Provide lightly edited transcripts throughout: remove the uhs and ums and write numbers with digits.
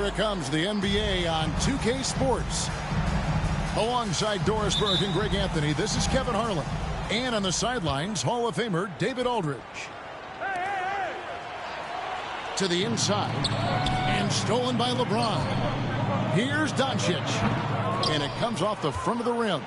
Here it comes, the NBA on 2K Sports. Alongside Doris Burke and Greg Anthony, this is Kevin Harlan. And on the sidelines, Hall of Famer David Aldridge. To the inside. And stolen by LeBron. Here's Doncic. And it comes off the front of the rim.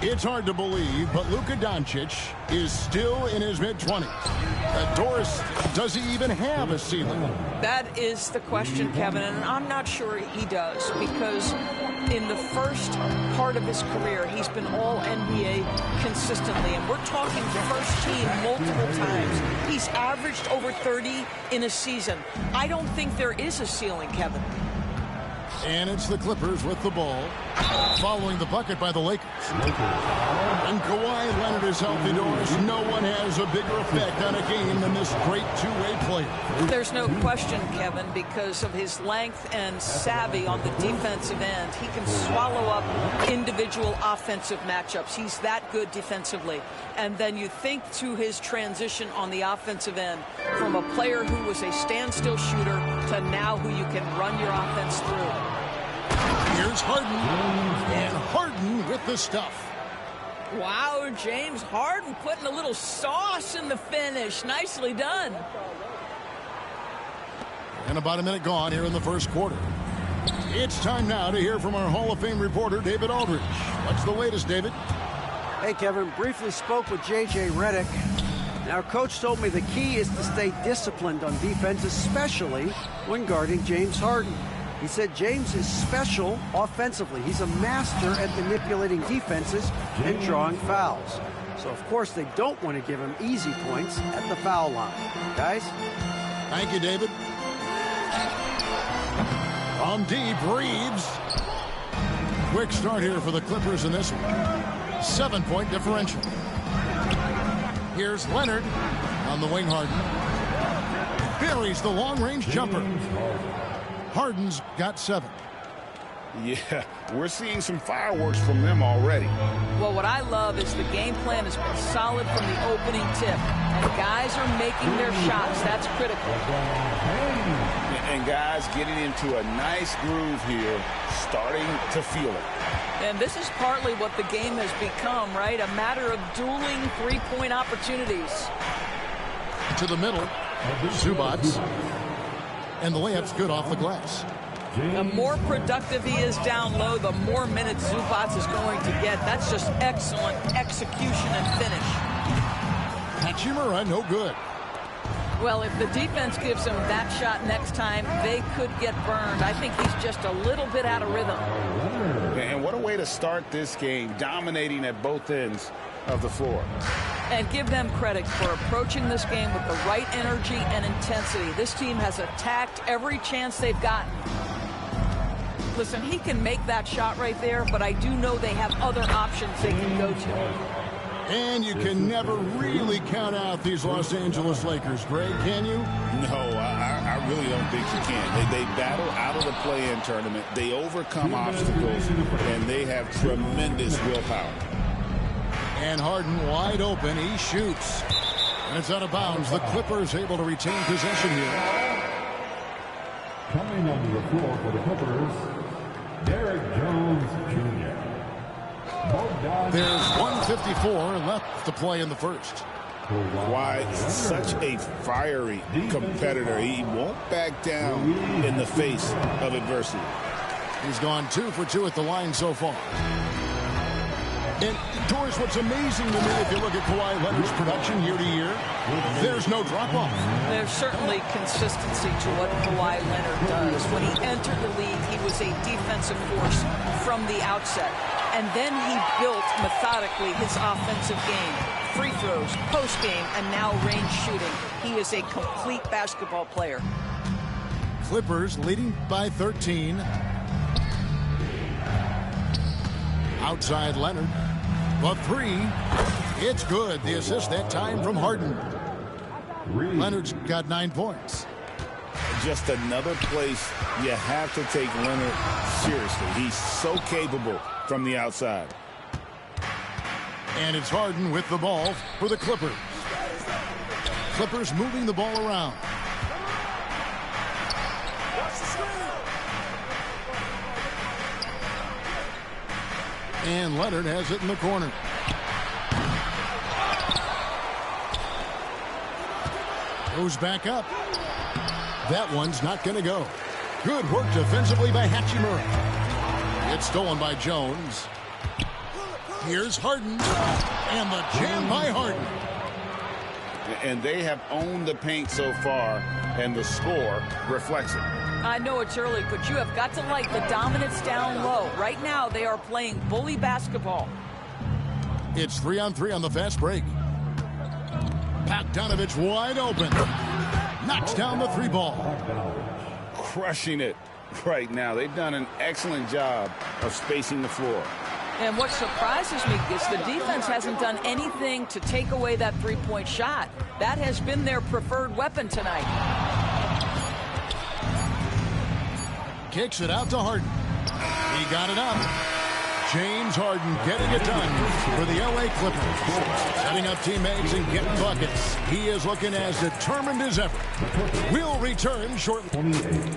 It's hard to believe, but Luka Doncic is still in his mid-20s. Doris, does he even have a ceiling? That is the question, Kevin, and I'm not sure he does, because in the first part of his career, he's been all NBA consistently, and we're talking first team multiple times. He's averaged over 30 in a season. I don't think there is a ceiling, Kevin. And it's the Clippers with the ball, following the bucket by the Lakers. And Kawhi Leonard is healthy, Doris. No one has a bigger effect on a game than this great two-way player. There's no question, Kevin, because of his length and savvy on the defensive end. He can swallow up individual offensive matchups. He's that good defensively. And then you think to his transition on the offensive end from a player who was a standstill shooter to now who you can run your offense through. Here's Harden, and Harden with the stuff. Wow, James Harden putting a little sauce in the finish. Nicely done. And about a minute gone here in the first quarter. It's time now to hear from our Hall of Fame reporter, David Aldridge. What's the latest, David? Hey, Kevin, briefly spoke with J.J. Redick. Our coach told me the key is to stay disciplined on defense, especially when guarding James Harden. He said James is special offensively. He's a master at manipulating defenses and drawing fouls. So, of course, they don't want to give him easy points at the foul line. Guys? Thank you, David. On deep, Reeves. Quick start here for the Clippers in this one. 7-point differential. Here's Leonard on the wing. Harden buries the long-range jumper. Harden's got 7. Yeah, we're seeing some fireworks from them already. Well, what I love is the game plan has been solid from the opening tip. And guys are making their shots. That's critical. And guys getting into a nice groove here, starting to feel it. And this is partly what the game has become, right? A matter of dueling three-point opportunities. To the middle, Zubac. And the layup's good off the glass. The more productive he is down low, the more minutes Zubac is going to get. That's just excellent execution and finish. Hachimura, no good. Well, if the defense gives him that shot next time, they could get burned. I think he's just a little bit out of rhythm. And what a way to start this game, dominating at both ends of the floor. And give them credit for approaching this game with the right energy and intensity. This team has attacked every chance they've gotten. Listen, he can make that shot right there, but I do know they have other options they can go to. And you can never really count out these Los Angeles Lakers, Greg, can you? No, I really don't think you can. They battle out of the play-in tournament. They overcome obstacles, and they have tremendous willpower. And Harden wide open. He shoots. And it's out of bounds. The Clippers able to retain possession here. Coming onto the floor for the Clippers, Derek Jones Jr. There's 1:54 left to play in the first. Why, such a fiery competitor. He won't back down in the face of adversity. He's gone 2 for 2 at the line so far. And, Doris, what's amazing to me, if you look at Kawhi Leonard's production year to year, there's no drop-off. There's certainly consistency to what Kawhi Leonard does. When he entered the league, he was a defensive force from the outset. And then he built methodically his offensive game. Free throws, post-game, and now range shooting. He is a complete basketball player. Clippers leading by 13. Outside Leonard. The 3. It's good. The assist that time from Harden. Leonard's got 9 points. Just another place you have to take Leonard seriously. He's so capable from the outside. And it's Harden with the ball for the Clippers. Clippers moving the ball around. And Leonard has it in the corner. Goes back up. That one's not going to go. Good work defensively by Hachimura. It's stolen by Jones. Here's Harden. And the jam by Harden. And they have owned the paint so far, and the score reflects it. I know it's early, but you have got to like the dominance down low. Right now, they are playing bully basketball. It's 3-on-3 on the fast break. Bogdanovich wide open. Knocks down the three ball. Crushing it right now. They've done an excellent job of spacing the floor. And what surprises me is the defense hasn't done anything to take away that three-point shot. That has been their preferred weapon tonight. Kicks it out to Harden. He got it up. James Harden getting it done for the LA Clippers. Setting up teammates and getting buckets. He is looking as determined as ever. We'll return shortly. 28.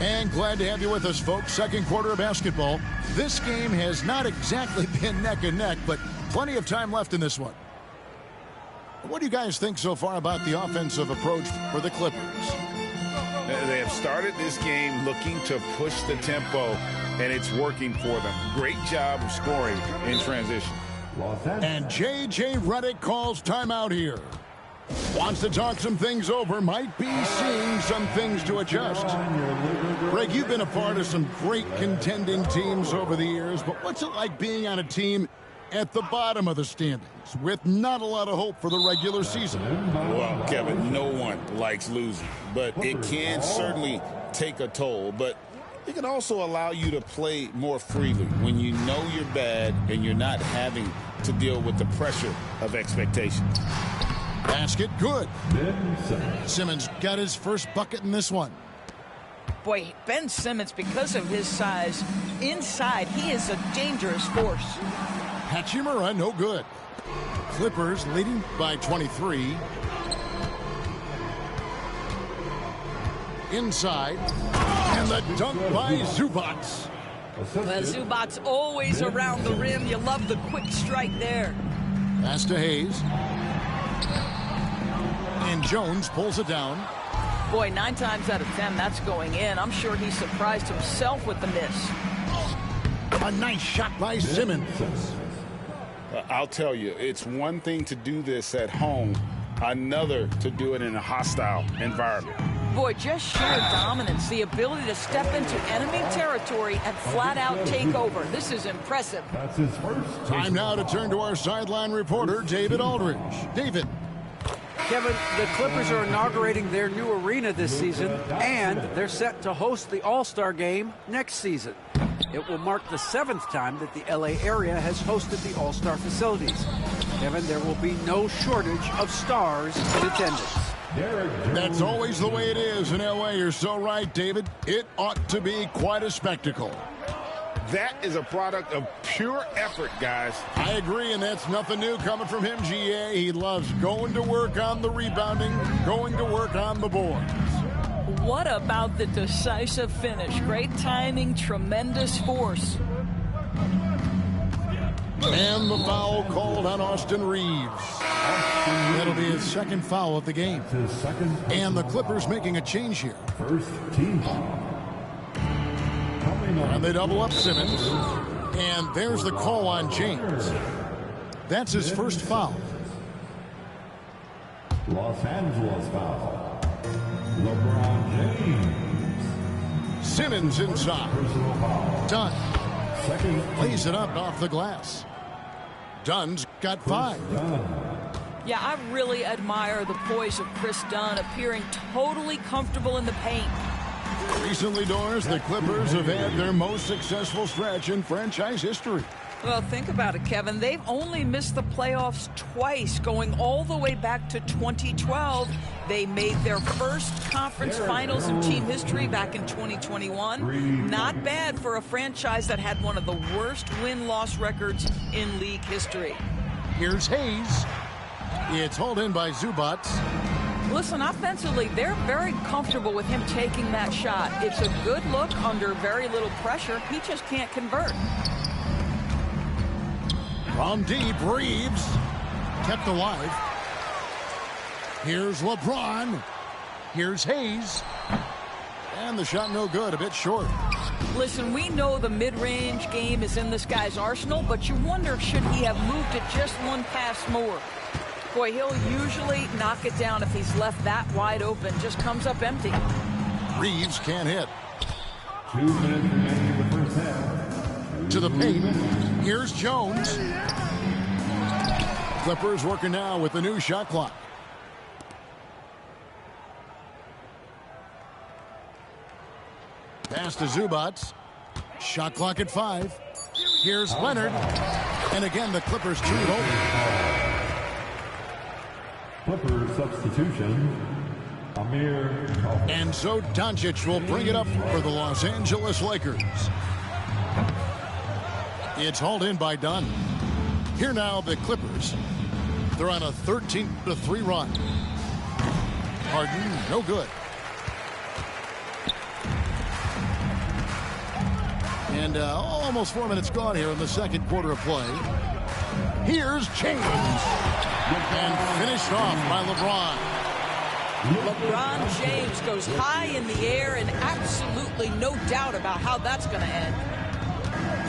And glad to have you with us, folks. Second quarter of basketball. This game has not exactly been neck and neck, but plenty of time left in this one. What do you guys think so far about the offensive approach for the Clippers? They have started this game looking to push the tempo, and it's working for them. Great job of scoring in transition. And J.J. Redick calls timeout here. Wants to talk some things over, might be seeing some things to adjust. Greg, you've been a part of some great contending teams over the years, but what's it like being on a team at the bottom of the standings with not a lot of hope for the regular season? Well, Kevin, no one likes losing, but it can certainly take a toll. But it can also allow you to play more freely when you know you're bad and you're not having to deal with the pressure of expectations. Basket good. Simmons got his first bucket in this one. Boy, Ben Simmons, because of his size, inside, he is a dangerous force. Hachimura, no good. Clippers leading by 23. Inside. And the dunk by Zubac. Well, Zubac's always around the rim. You love the quick strike there. Pass to Hayes. And Jones pulls it down. Boy, 9 times out of 10, that's going in. I'm sure he surprised himself with the miss. A nice shot by Simmons. I'll tell you, it's one thing to do this at home, another to do it in a hostile environment. Boy, just sheer dominance, the ability to step into enemy territory and flat out take over. This is impressive. That's his first. Time now to turn to our sideline reporter, David Aldridge. David. Kevin, the Clippers are inaugurating their new arena this season, and they're set to host the All-Star Game next season. It will mark the 7th time that the LA area has hosted the All-Star facilities. Kevin, there will be no shortage of stars in attendance. That's always the way it is in LA. You're so right, David. It ought to be quite a spectacle. That is a product of pure effort, guys. I agree, and that's nothing new coming from him, GA. He loves going to work on the rebounding, going to work on the boards. What about the decisive finish? Great timing, tremendous force. And the foul called on Austin Reeves. That'll be his second foul of the game. And the Clippers making a change here. First team foul. And they double up Simmons. And there's the call on James. That's his first foul. Los Angeles foul. LeBron James. Simmons inside. Personal foul. Dunn. Second. Lays it up off the glass. Dunn's got 5. Yeah, I really admire the poise of Chris Dunn, appearing totally comfortable in the paint. Recently, Doris, the Clippers have had their most successful stretch in franchise history. Well, think about it, Kevin. They've only missed the playoffs twice, going all the way back to 2012. They made their first conference finals in team history back in 2021. Not bad for a franchise that had one of the worst win-loss records in league history. Here's Hayes. It's hauled in by Zubac. Listen, offensively, they're very comfortable with him taking that shot. It's a good look under very little pressure. He just can't convert. From deep, Reeves kept alive. Here's LeBron. Here's Hayes. And the shot no good, a bit short. Listen, we know the mid-range game is in this guy's arsenal, but you wonder, should he have moved it just one pass more? Boy, he'll usually knock it down if he's left that wide open. Just comes up empty. Reeves can't hit. 2 minutes remaining in the first half. To the paint. Here's Jones. Clippers working now with the new shot clock. Pass to Zubac. Shot clock at 5. Here's Leonard. And again, the Clippers turn it over. Clippers substitution. Amir. And so Doncic will bring it up for the Los Angeles Lakers. It's hauled in by Dunn. Here now, the Clippers. They're on a 13-3 run. Harden, no good. And almost 4 minutes gone here in the second quarter of play. Here's James. And finished off by LeBron. LeBron James goes high in the air, and absolutely no doubt about how that's going to end.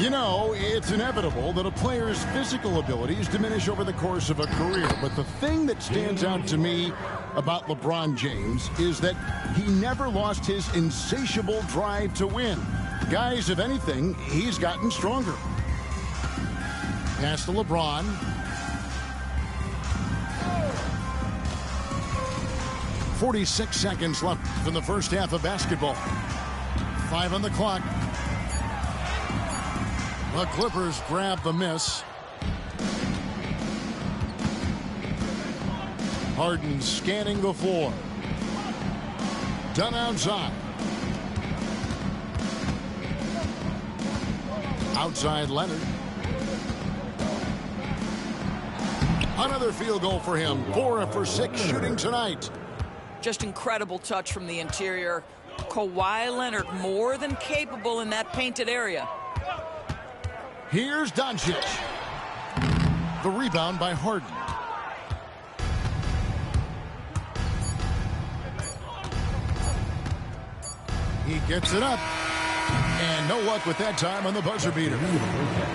You know, it's inevitable that a player's physical abilities diminish over the course of a career. But the thing that stands out to me about LeBron James is that he never lost his insatiable drive to win. Guys, if anything, he's gotten stronger. Pass to LeBron. .46 seconds left in the first half of basketball. 5 on the clock. The Clippers grab the miss. Harden scanning the floor. Dunn outside. Outside Leonard. Another field goal for him. 4 for 6 shooting tonight. Just incredible touch from the interior. Kawhi Leonard more than capable in that painted area. Here's Doncic. The rebound by Harden. He gets it up. And no luck with that time on the buzzer beater.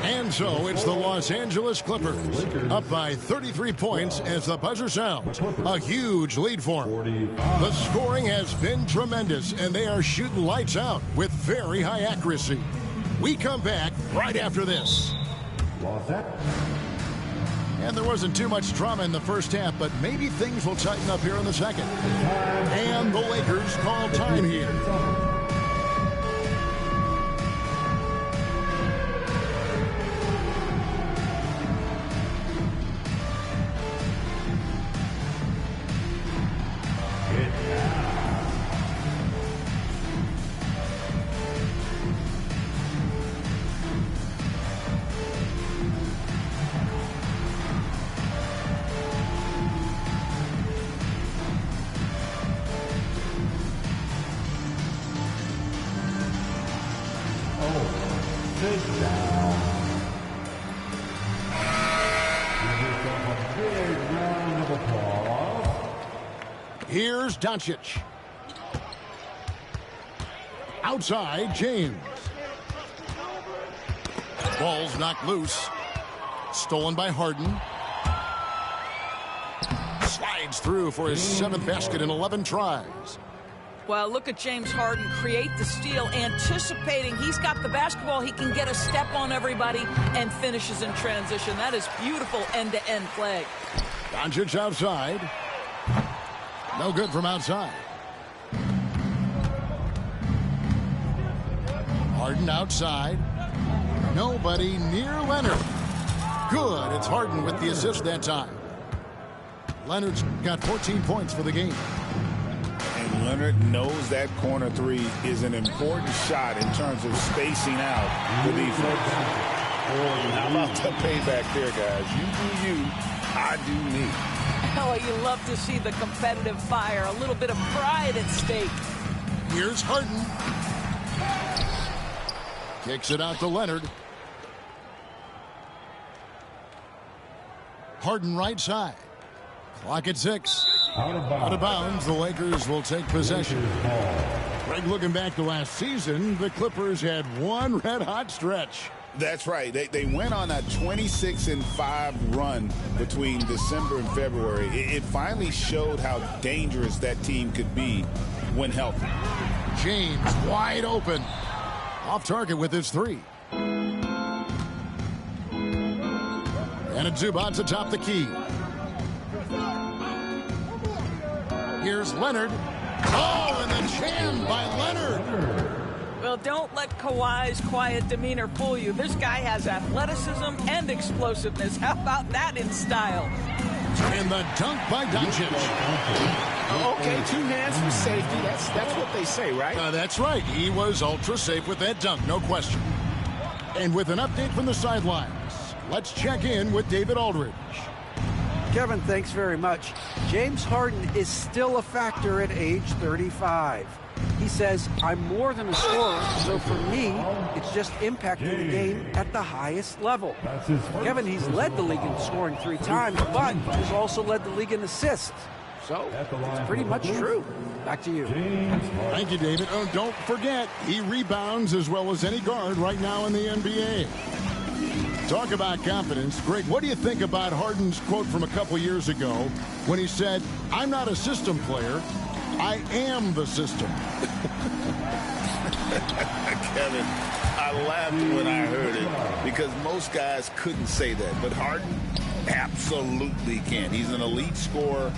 And so it's the Los Angeles Clippers up by 33 points as the buzzer sounds. A huge lead for them. The scoring has been tremendous, and they are shooting lights out with very high accuracy. We come back right after this. And there wasn't too much drama in the first half, but maybe things will tighten up here in the second. And the Lakers call time here. Here's Doncic. Outside, James. Ball's knocked loose. Stolen by Harden. Slides through for his 7th basket in 11 tries. Well, look at James Harden create the steal, anticipating he's got the basketball. He can get a step on everybody and finishes in transition. That is beautiful end-to-end play. Doncic outside. No good from outside. Harden outside. Nobody near Leonard. Good. It's Harden with the assist that time. Leonard's got 14 points for the game. And Leonard knows that corner 3 is an important shot in terms of spacing out the defense. How about the payback there, guys? You do you, I do me. Oh, you love to see the competitive fire, a little bit of pride at stake. Here's Harden. Kicks it out to Leonard. Harden right side. Clock at 6. Out of bounds. The Lakers will take possession. Greg, looking back to last season, the Clippers had one red-hot stretch. That's right. They went on a 26-5 run between December and February. It finally showed how dangerous that team could be when healthy. James wide open. Off target with his 3. And it's Zubac atop the key. Here's Leonard. Oh, and the jam by Leonard. Well, don't let Kawhi's quiet demeanor fool you. This guy has athleticism and explosiveness. How about that in style? And the dunk by Doncic. Okay, 2 hands for safety. That's what they say, right? That's right. He was ultra safe with that dunk, no question. And with an update from the sidelines, let's check in with David Aldridge. Kevin, thanks very much. James Harden is still a factor at age 35. He says, I'm more than a scorer, so for me, it's just impacting the game at the highest level. Kevin, he's led the league in scoring 3 times, but he's also led the league in assists. So, it's pretty much true. Back to you. Thank you, David. Oh, don't forget, he rebounds as well as any guard right now in the NBA. Talk about confidence. Greg, what do you think about Harden's quote from a couple years ago when he said, I'm not a system player, I am the system? Kevin, I laughed when I heard it because most guys couldn't say that, but Harden absolutely can. He's an elite scorer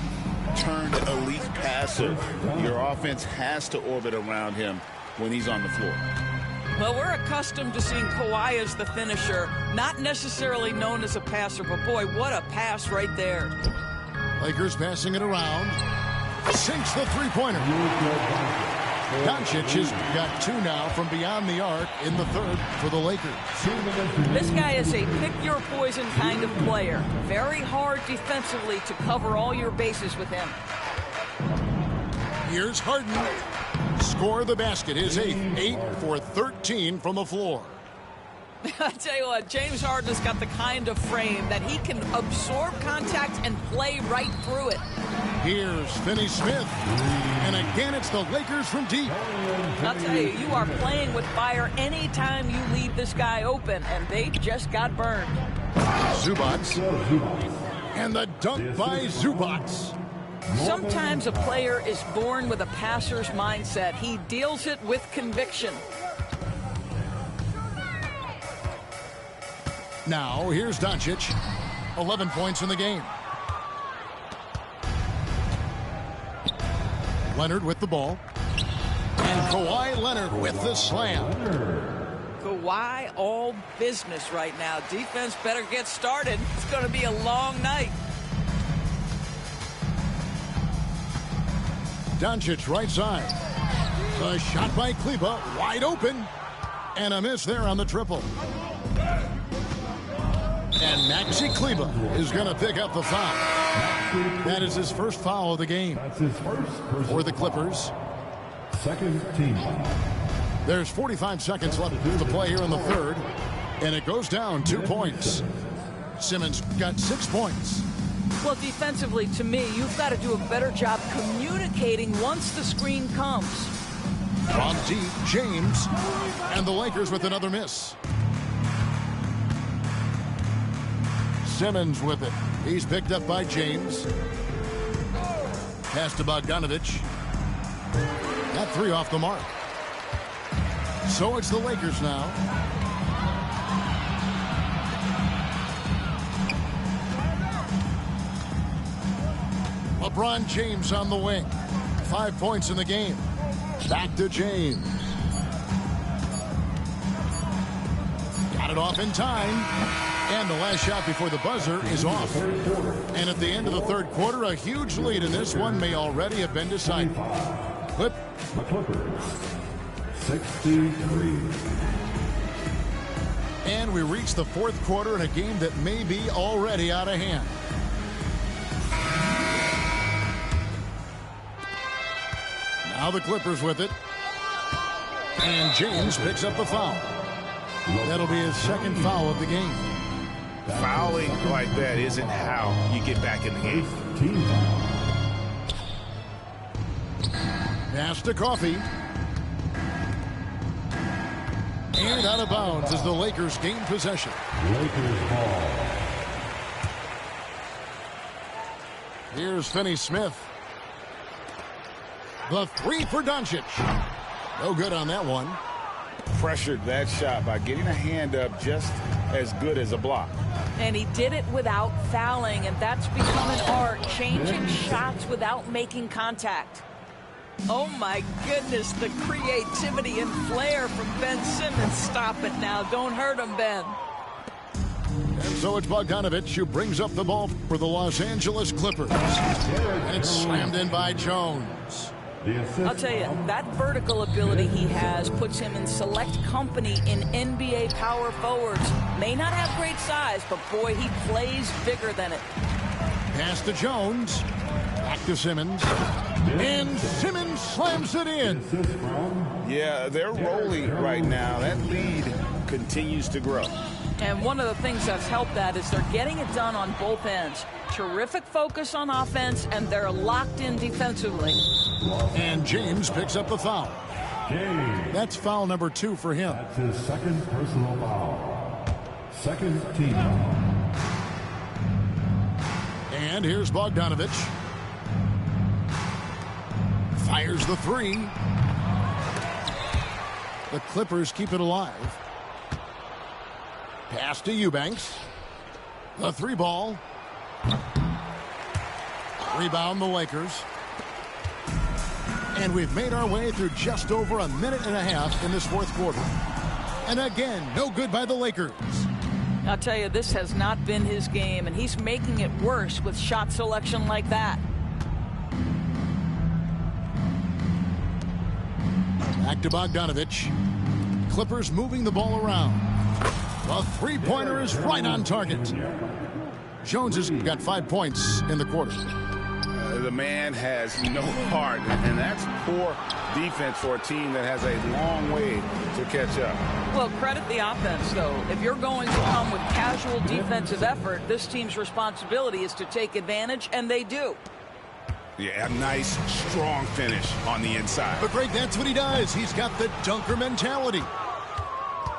turned elite passer. Your offense has to orbit around him when he's on the floor. Well, we're accustomed to seeing Kawhi as the finisher, not necessarily known as a passer, but boy, what a pass right there. Lakers passing it around. Sinks the three-pointer. Doncic has got 2 now from beyond the arc in the 3rd for the Lakers. This guy is a pick-your-poison kind of player. Very hard defensively to cover all your bases with him. Here's Harden. Score the basket. His 8th. 8 for 13 from the floor. I tell you what, James Harden has got the kind of frame that he can absorb contact and play right through it. Here's Finney Smith. And again, it's the Lakers from deep. I'll tell you, you are playing with fire anytime you leave this guy open, and they just got burned. Zubac. And the dunk by Zubac. Sometimes a player is born with a passer's mindset. He deals it with conviction. Now, here's Doncic. 11 points in the game. Leonard with the ball. And Kawhi Leonard with the slam. Kawhi all business right now. Defense better get started. It's going to be a long night. Doncic right side. A shot by Kleber, wide open. And a miss there on the triple. And Maxi Kleber is going to pick up the foul. That is his first foul of the game. That's his first for the Clippers. Second team. There's 45 seconds left to play here in the 3rd. And it goes down 2 points. Simmons got 6 points. Well, defensively, to me, you've got to do a better job communicating once the screen comes. From deep, James. And the Lakers with another miss. Simmons with it. He's picked up by James. Pass to Bogdanovich. That 3 off the mark. So it's the Lakers now. LeBron James on the wing. 5 points in the game. Back to James. Got it off in time. And the last shot before the buzzer is off. And at the end of the 3rd quarter, a huge lead in this one may already have been decided. The Clippers, 63. And we reach the 4th quarter in a game that may be already out of hand. Now the Clippers with it. And James picks up the foul. That'll be his second foul of the game. Fouling like that isn't how you get back in the game. Team foul. Pass to Coffee. And out of bounds as the Lakers gain possession. Lakers ball. Here's Finney-Smith. The three for Doncic. No good on that one. Pressured that shot by getting a hand up just as good as a block. And he did it without fouling, and that's become an art, changing shots without making contact. Oh, my goodness, the creativity and flair from Ben Simmons. Stop it now. Don't hurt him, Ben. And so it's Bogdanovich who brings up the ball for the Los Angeles Clippers. And slammed in by Jones. I'll tell you, that vertical ability he has puts him in select company in NBA power forwards. May not have great size, but boy, he plays bigger than it. Pass to Jones. Back to Simmons. And Simmons slams it in. Yeah, they're rolling right now. That lead continues to grow. And one of the things that's helped that is they're getting it done on both ends. Terrific focus on offense, and they're locked in defensively. And James picks up the foul. James. That's foul number 2 for him. That's his second personal foul. Second team foul. And here's Bogdanovich. Fires the three. The Clippers keep it alive. Pass to Eubanks. The three ball. Rebound the Lakers. And we've made our way through just over a minute and a half in this fourth quarter. And again, no good by the Lakers. I'll tell you, this has not been his game, and he's making it worse with shot selection like that. Back to Bogdanovich. Clippers moving the ball around. The three-pointer is right on target. Jones has got 5 points in the quarter. The man has no heart, and that's poor defense for a team that has a long way to catch up. Well, credit the offense, though. If you're going to come with casual defensive effort, this team's responsibility is to take advantage, and they do. Yeah, a nice, strong finish on the inside. But, Greg, that's what he does. He's got the dunker mentality.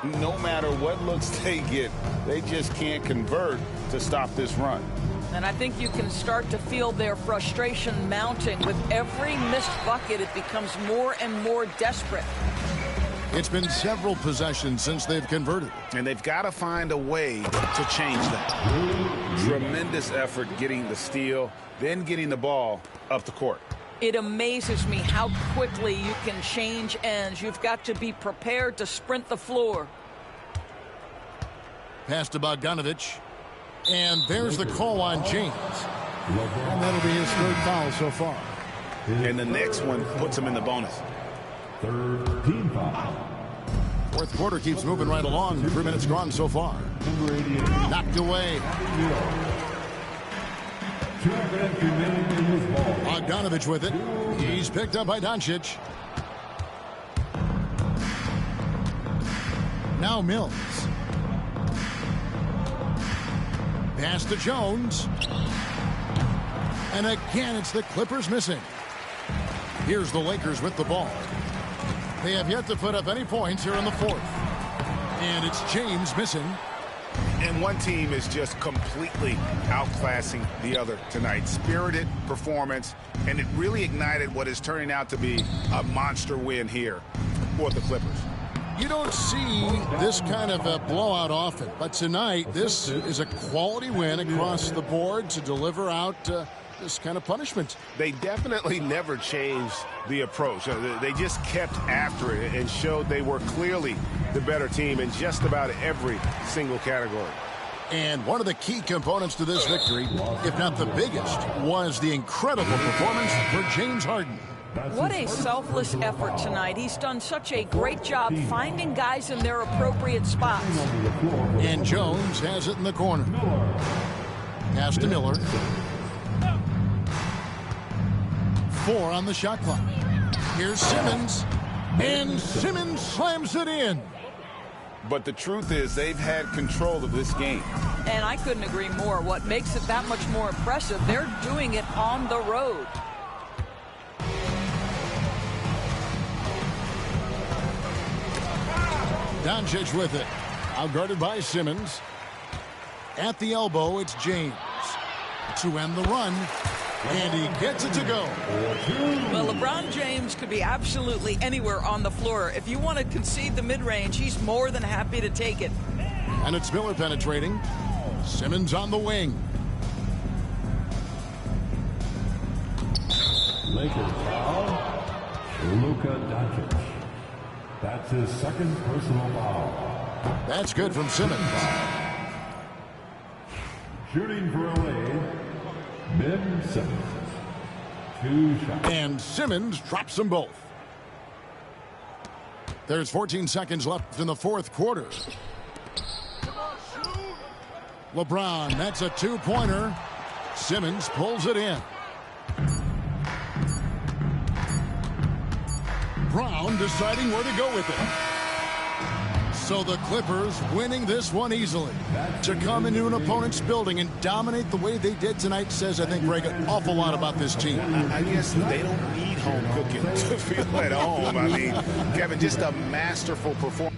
No matter what looks they get, they just can't convert to stop this run. And I think you can start to feel their frustration mounting. With every missed bucket, it becomes more and more desperate. It's been several possessions since they've converted. And they've got to find a way to change that. Tremendous effort getting the steal, then getting the ball up the court. It amazes me how quickly you can change ends. You've got to be prepared to sprint the floor. Pass to Bogdanovich. And there's the call on James. And that'll be his third foul so far. And the next one puts him in the bonus. Third team foul. Fourth quarter keeps moving right along. 3 minutes gone so far. Knocked away. 2 remaining in his ball. Bogdanovich with it. He's picked up by Doncic. Now Mills. Pass to Jones. And again, it's the Clippers missing. Here's the Lakers with the ball. They have yet to put up any points here in the fourth. And it's James missing. And one team is just completely outclassing the other tonight. Spirited performance, and it really ignited what is turning out to be a monster win here for the Clippers. You don't see this kind of a blowout often, but tonight this is a quality win across the board to deliver out this kind of punishment. They definitely never changed the approach. They just kept after it and showed they were clearly the better team in just about every single category. And one of the key components to this victory, if not the biggest, was the incredible performance for James Harden. What a selfless effort tonight. He's done such a great job finding guys in their appropriate spots. And Jones has it in the corner. Pass to Miller. 4 on the shot clock. Here's Simmons. And Simmons slams it in. But the truth is they've had control of this game. And I couldn't agree more. What makes it that much more impressive, they're doing it on the road. Doncic with it. Outguarded by Simmons. At the elbow, it's James. To end the run. And he gets it to go. Well, LeBron James could be absolutely anywhere on the floor. If you want to concede the mid-range, he's more than happy to take it. And it's Miller penetrating. Simmons on the wing. Lakers foul. Luka Doncic. That's his second personal foul. That's good from Simmons. Shooting for LA, Ben Simmons. 2 shots. And Simmons drops them both. There's 14 seconds left in the fourth quarter. LeBron, that's a two-pointer. Simmons pulls it in. Brown deciding where to go with it. So the Clippers winning this one easily. To come into an opponent's building and dominate the way they did tonight says, I think, Greg, an awful lot about this team. I guess they don't need home cooking to feel at home. I mean, Kevin, just a masterful performance.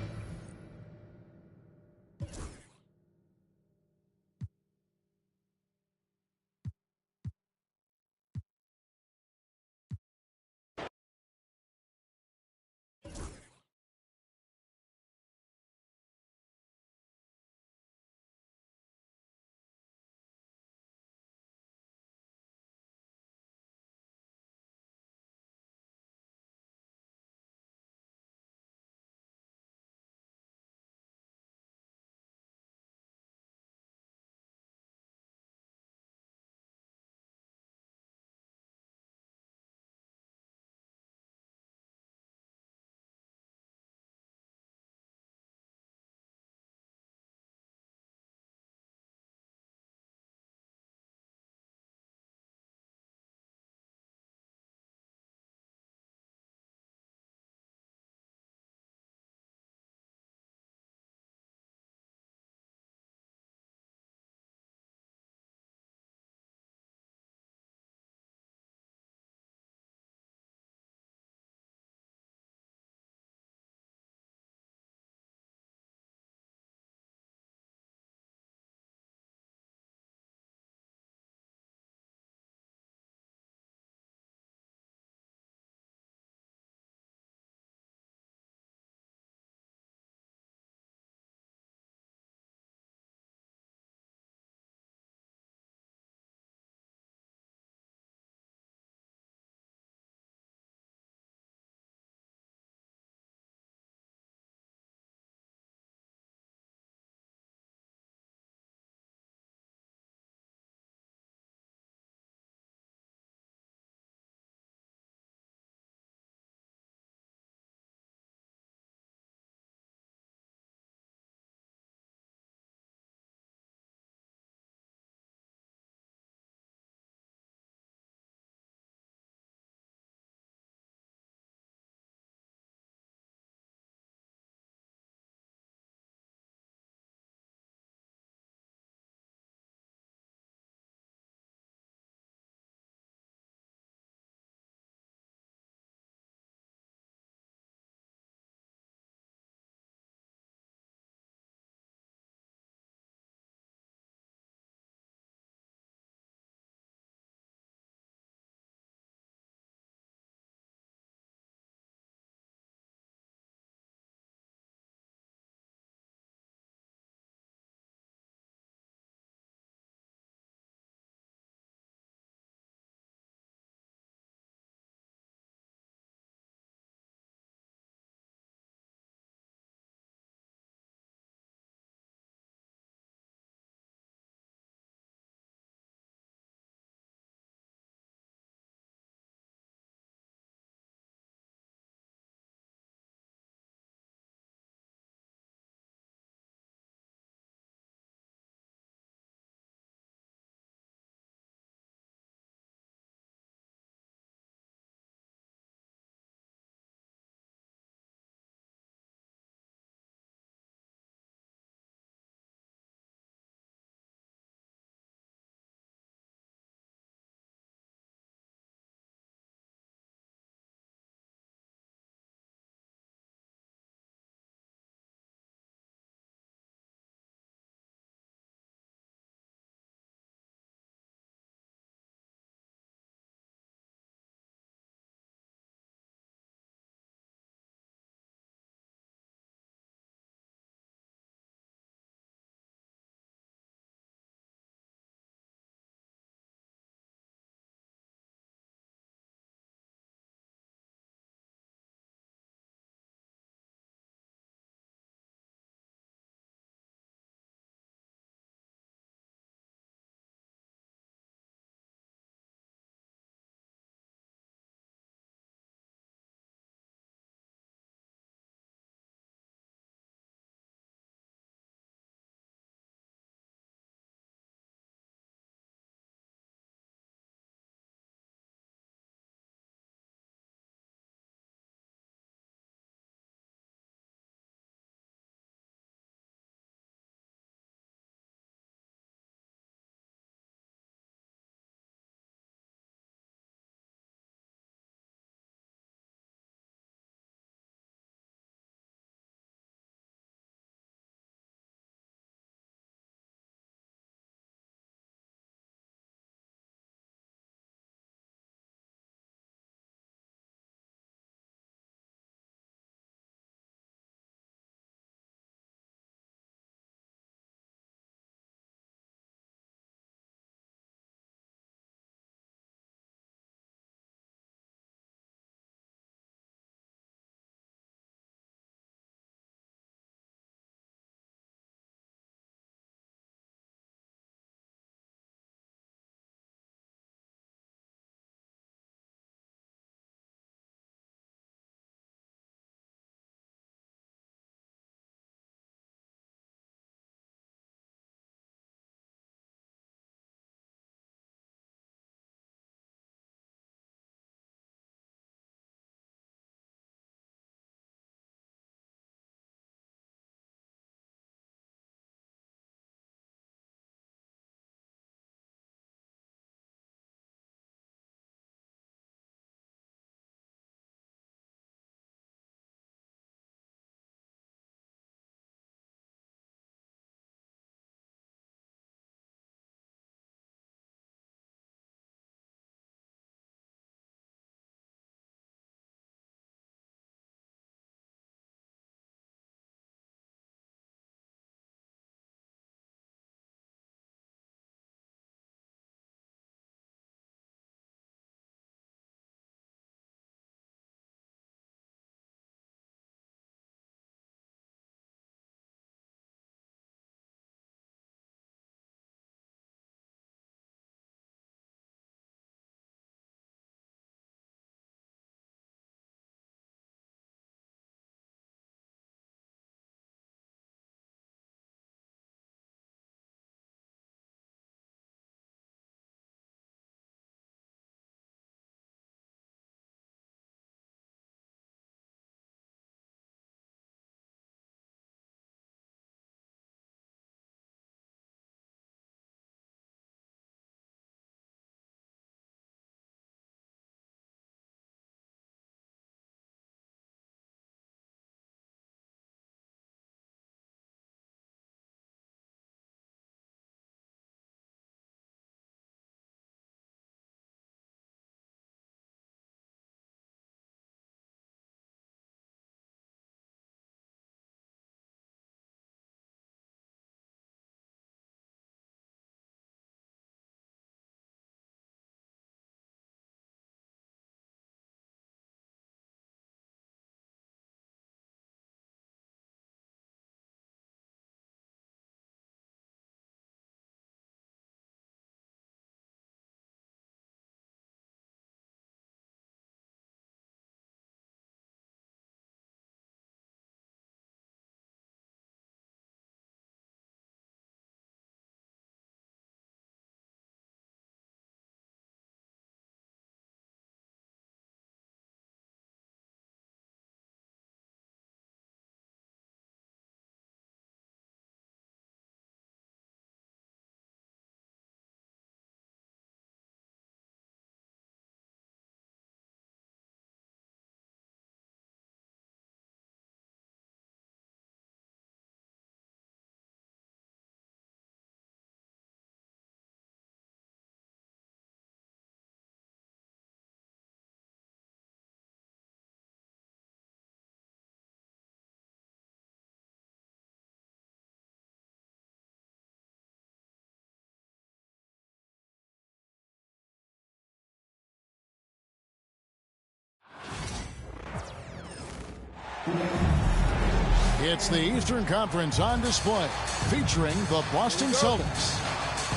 It's the Eastern Conference on display, featuring the Boston Celtics.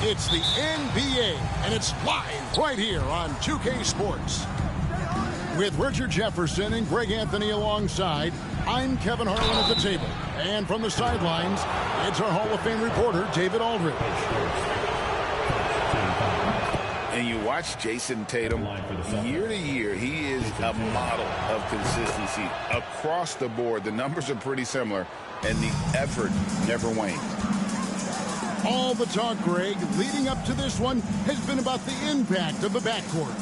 It's the NBA, and it's live right here on 2K Sports. With Richard Jefferson and Greg Anthony alongside, I'm Kevin Harlan at the table. And from the sidelines, it's our Hall of Fame reporter, David Aldridge. And you watch Jason Tatum, year to year, he is a model of consistency across the board. The numbers are pretty similar, and the effort never wanes. All the talk, Greg, leading up to this one has been about the impact of the backcourt.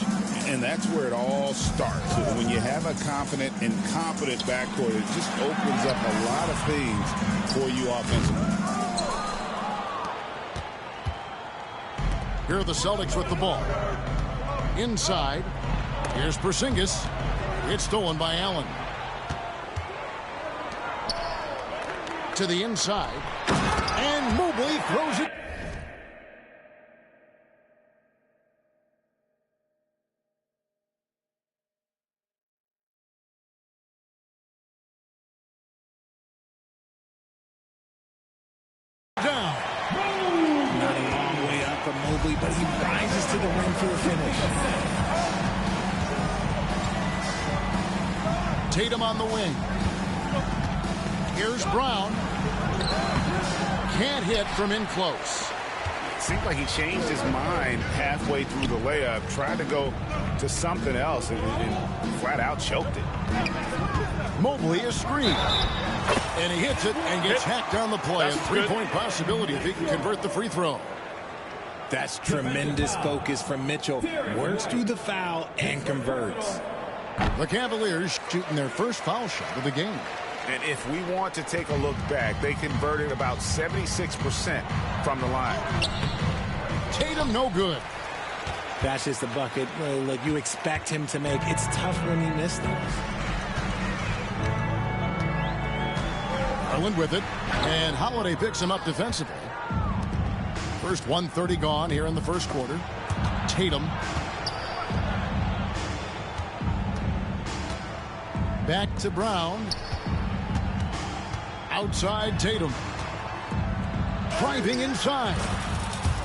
And that's where it all starts. When you have a confident and competent backcourt, it just opens up a lot of things for you offensively. Here are the Celtics with the ball. Inside, here's Porzingis. It's stolen by Allen. To the inside, and Mobley throws it. Down. Not a long way up from Mobley, but he rises to the rim for the finish. Tatum on the wing. Here's Brown. Can't hit from in close. Seemed like he changed his mind halfway through the layup, tried to go to something else, and flat out choked it. Mobley is screened. And he hits it and gets hacked down the play. A three-point possibility if he can convert the free throw. That's tremendous focus from Mitchell. Works through the foul and converts. The Cavaliers shooting their first foul shot of the game. And if we want to take a look back, they converted about 76% from the line. Tatum no good. That's just a bucket like you expect him to make. It's tough when you miss those. Garland with it, and Holiday picks him up defensively. First 1:30 gone here in the first quarter. Tatum. Back to Brown. Outside Tatum. Driving inside.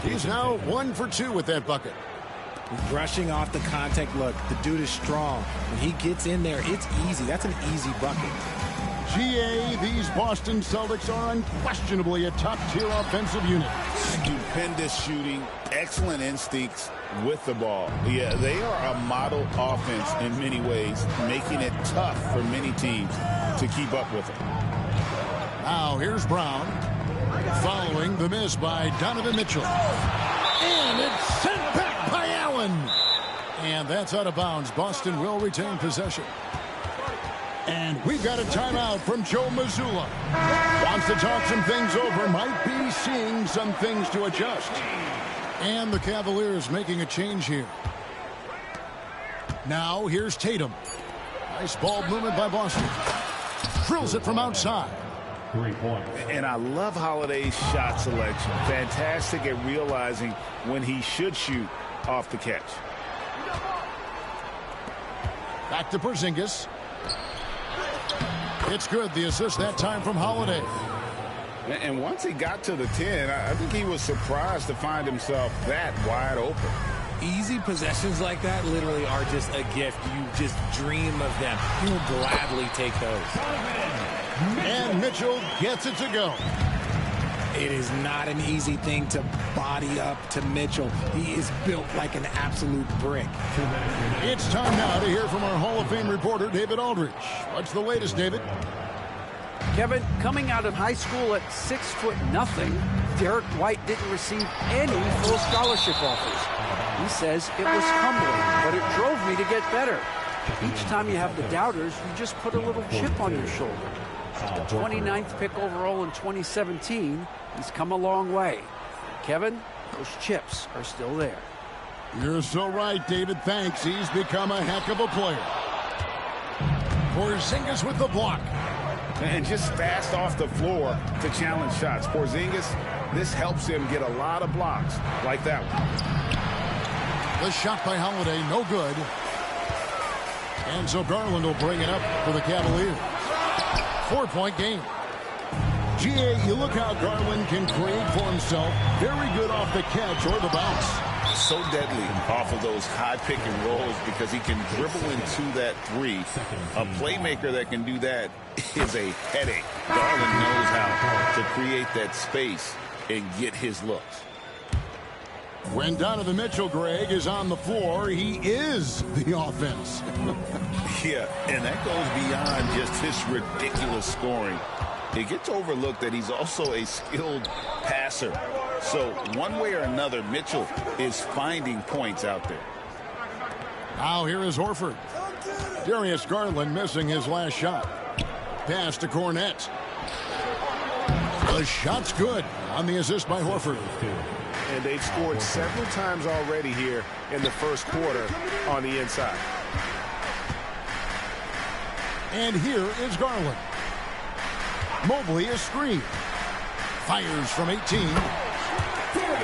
He's now 1 for 2 with that bucket. Brushing off the contact. Look, the dude is strong. When he gets in there, it's easy. That's an easy bucket. GA, these Boston Celtics are unquestionably a top-tier offensive unit. Stupendous shooting, excellent instincts with the ball. Yeah, they are a model offense in many ways, making it tough for many teams to keep up with them. Now here's Brown, following the miss by Donovan Mitchell. And it's sent back by Allen. And that's out of bounds. Boston will retain possession. And we've got a timeout from Joe Mazzulla. Wants to talk some things over. Might be seeing some things to adjust. And the Cavaliers making a change here. Now here's Tatum. Nice ball movement by Boston. Drills it from outside. 3 points. And I love Holiday's shot selection. Fantastic at realizing when he should shoot off the catch. Back to Porzingis. It's good. The assist that time from Holiday. And once he got to the 10, I think he was surprised to find himself that wide open. Easy possessions like that literally are just a gift. You just dream of them. He will gladly take those. And Mitchell gets it to go. It is not an easy thing to body up to Mitchell. He is built like an absolute brick. It's time now to hear from our Hall of Fame reporter, David Aldridge. What's the latest, David? Kevin, coming out of high school at 6'0", Derek White didn't receive any full scholarship offers. He says it was humbling, but it drove me to get better. Each time you have the doubters, you just put a little chip on your shoulder. The 29th pick overall in 2017, he's come a long way. Kevin, those chips are still there. You're so right, David. Thanks. He's become a heck of a player. Porzingis with the block. And just fast off the floor to challenge shots. Porzingis, this helps him get a lot of blocks like that one. The shot by Holiday, no good. And so Garland will bring it up for the Cavaliers. 4-point game. GA, you look how Garland can create for himself. Very good off the catch or the bounce. So deadly off of those high pick and rolls because he can dribble into that three. A playmaker that can do that is a headache. Garland knows how to create that space and get his looks. When Donovan Mitchell, Greg, is on the floor, he is the offense. Yeah, and that goes beyond just his ridiculous scoring. It gets overlooked that he's also a skilled passer. So one way or another, Mitchell is finding points out there. Now here is Horford. Darius Garland missing his last shot. Pass to Cornette. The shot's good on the assist by Horford. And they've scored several times already here in the first quarter on the inside. And here is Garland. Mobley is screened. Fires from 18.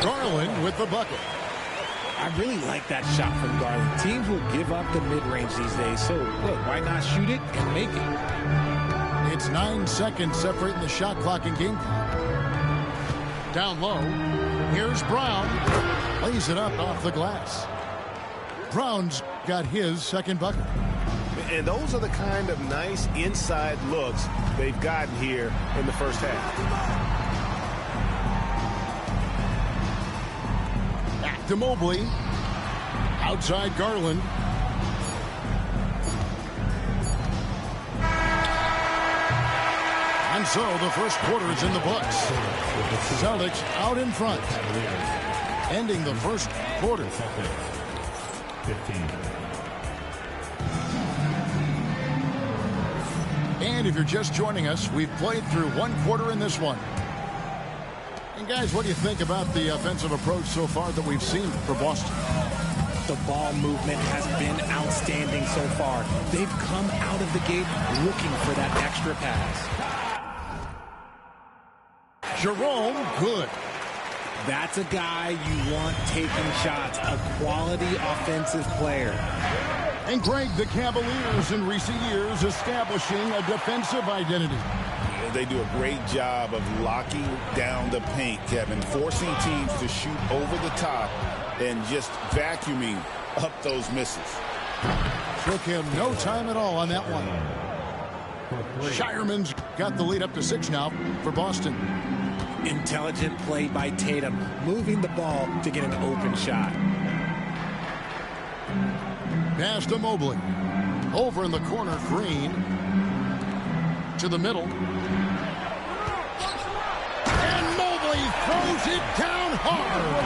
Garland with the bucket. I really like that shot from Garland. Teams will give up the mid-range these days, so look, why not shoot it and make it? It's 9 seconds separating the shot clock and game clock. Down low, here's Brown. Lays it up off the glass. Brown's got his second bucket. And those are the kind of nice inside looks they've gotten here in the first half. Back to Mobley. Outside Garland. And so the first quarter is in the books. Celtics out in front. Ending the first quarter. 15. And if you're just joining us, we've played through one quarter in this one. And guys, what do you think about the offensive approach so far that we've seen for Boston? The ball movement has been outstanding so far. They've come out of the gate looking for that extra pass. Jerome, good. That's a guy you want taking shots, a quality offensive player. And Greg, the Cavaliers in recent years establishing a defensive identity. They do a great job of locking down the paint, Kevin, forcing teams to shoot over the top and just vacuuming up those misses. Took him no time at all on that one. Shireman's got the lead up to 6 now for Boston. Intelligent play by Tatum, moving the ball to get an open shot. Pass to Mobley. Over in the corner, Green. To the middle. And Mobley throws it down hard.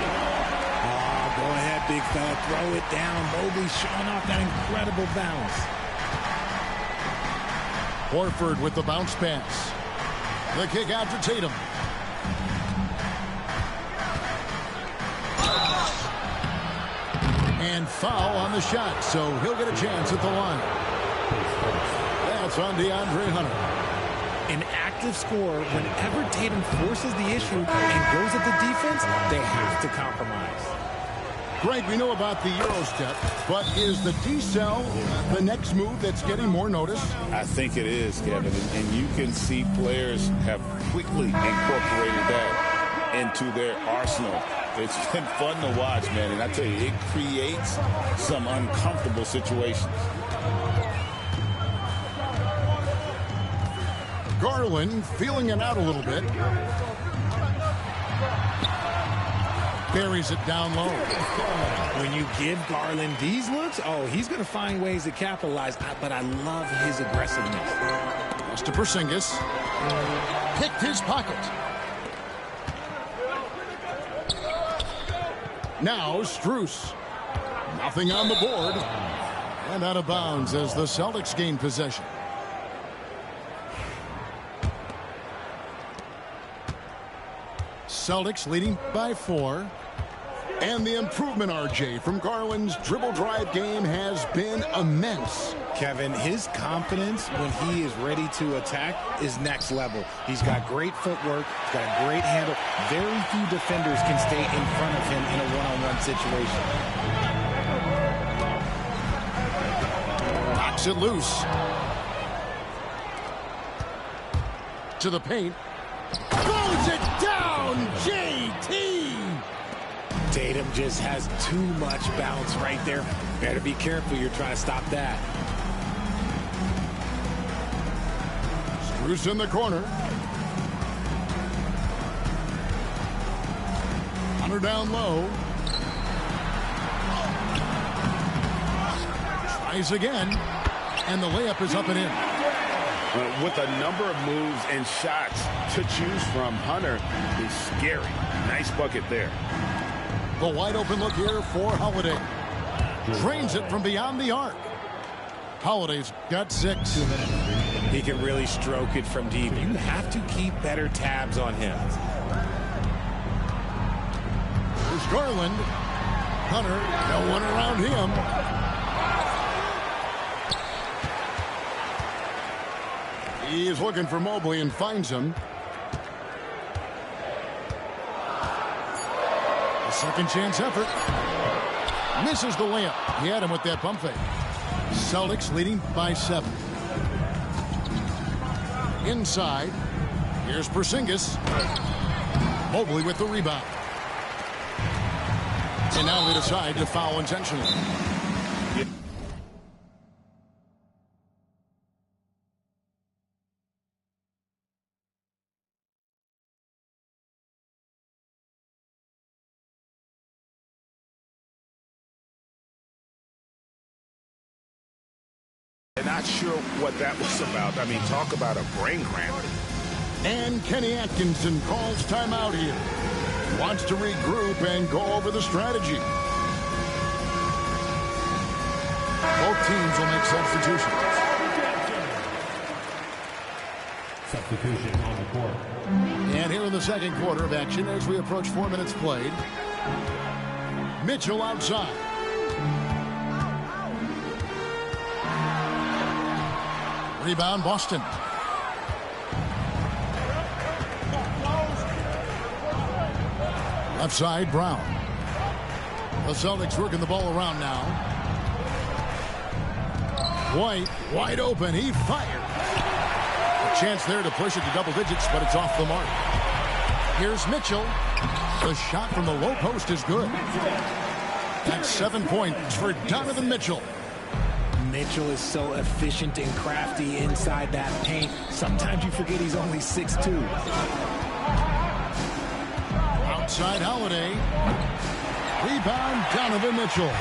Oh, go ahead, big fella. Throw it down. Mobley showing off that incredible bounce. Horford with the bounce pass. The kick out to Tatum. And foul on the shot, so he'll get a chance at the line. That's on DeAndre Hunter. An active scorer, whenever Tatum forces the issue and goes at the defense, they have to compromise. Greg, we know about the Euro step, but is the decel the next move that's getting more notice? I think it is, Kevin, and you can see players have quickly incorporated that into their arsenal. It's been fun to watch, man, and I tell you, it creates some uncomfortable situations. Garland feeling it out a little bit. Buries it down low. When you give Garland these looks, oh, he's going to find ways to capitalize, but I love his aggressiveness. Pass to Porzingis. Picked his pocket. Now Strus. Nothing on the board. And out of bounds as the Celtics gain possession. Celtics leading by 4. And the improvement, RJ, from Garland's dribble drive game has been immense. Kevin, his confidence when he is ready to attack is next level. He's got great footwork, he's got a great handle. Very few defenders can stay in front of him in a one-on-one situation. Knocks it loose. to the paint. Throws it down, JT! Tatum just has too much bounce right there. Better be careful. You're trying to stop that. Bruce in the corner. Hunter down low. Tries again. And the layup is up and in. With a number of moves and shots to choose from, Hunter is scary. Nice bucket there. The wide open look here for Holiday. Drains it from beyond the arc. Holiday's got 6. He can really stroke it from deep. You have to keep better tabs on him. There's Garland. Hunter, no one around him. He is looking for Mobley and finds him. A second chance effort. Misses the layup. He had him with that pump fake. Celtics leading by 7. Inside. Here's Porzingis. Mobley with the rebound. And now they decide to foul intentionally. Not sure what that was about. I mean, talk about a brain cramp. And Kenny Atkinson calls timeout here. Wants to regroup and go over the strategy. Both teams will make substitutions. Substitution on the court. And here in the second quarter of action as we approach 4 minutes played. Mitchell outside. Rebound, Boston. Left side, Brown. The Celtics working the ball around now. White, wide open. He fired. A chance there to push it to double digits, but it's off the mark. Here's Mitchell. The shot from the low post is good. That's 7 points for Donovan Mitchell. Mitchell is so efficient and crafty inside that paint. Sometimes you forget he's only 6'2". Outside Holiday. Rebound, Donovan Mitchell.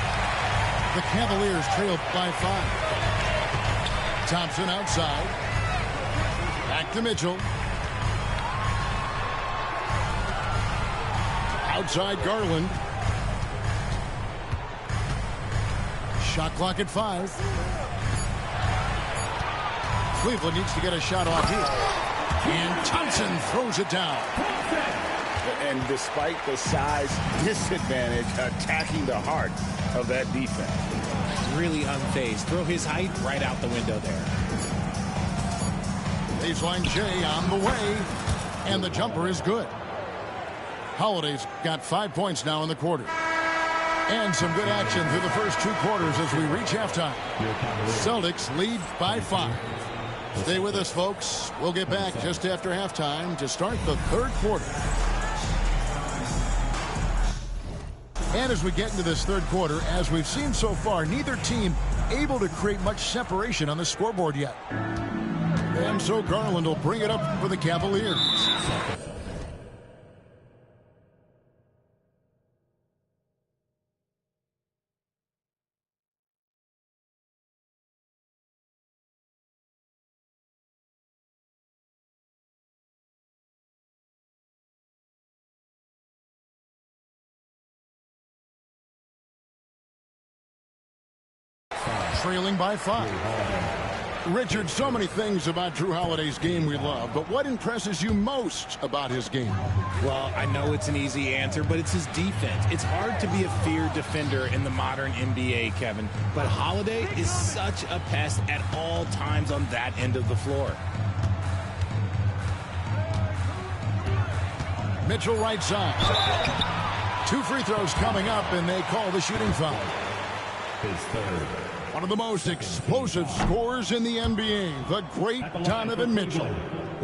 The Cavaliers trail by 5. Thompson outside. Back to Mitchell. Outside Garland. Shot clock at 5. Cleveland needs to get a shot off here. And Thompson throws it down. And despite the size disadvantage, attacking the heart of that defense. Really unfazed. Throw his height right out the window there. Baseline J on the way. And the jumper is good. Holiday's got 5 points now in the quarter. And some good action through the first 2 quarters as we reach halftime. Celtics lead by 5. Stay with us, folks. We'll get back just after halftime to start the third quarter. And as we get into this third quarter, as we've seen so far, neither team able to create much separation on the scoreboard yet. And so Garland will bring it up for the Cavaliers. Trailing by 5. Richard, so many things about Jrue Holiday's game we love, but what impresses you most about his game? Well, I know it's an easy answer, but it's his defense. It's hard to be a feared defender in the modern NBA, Kevin, but Holiday is such a pest at all times on that end of the floor. Mitchell right side. 2 free throws coming up, and they call the shooting foul. His third. One of the most explosive scorers in the NBA, the great Donovan Mitchell.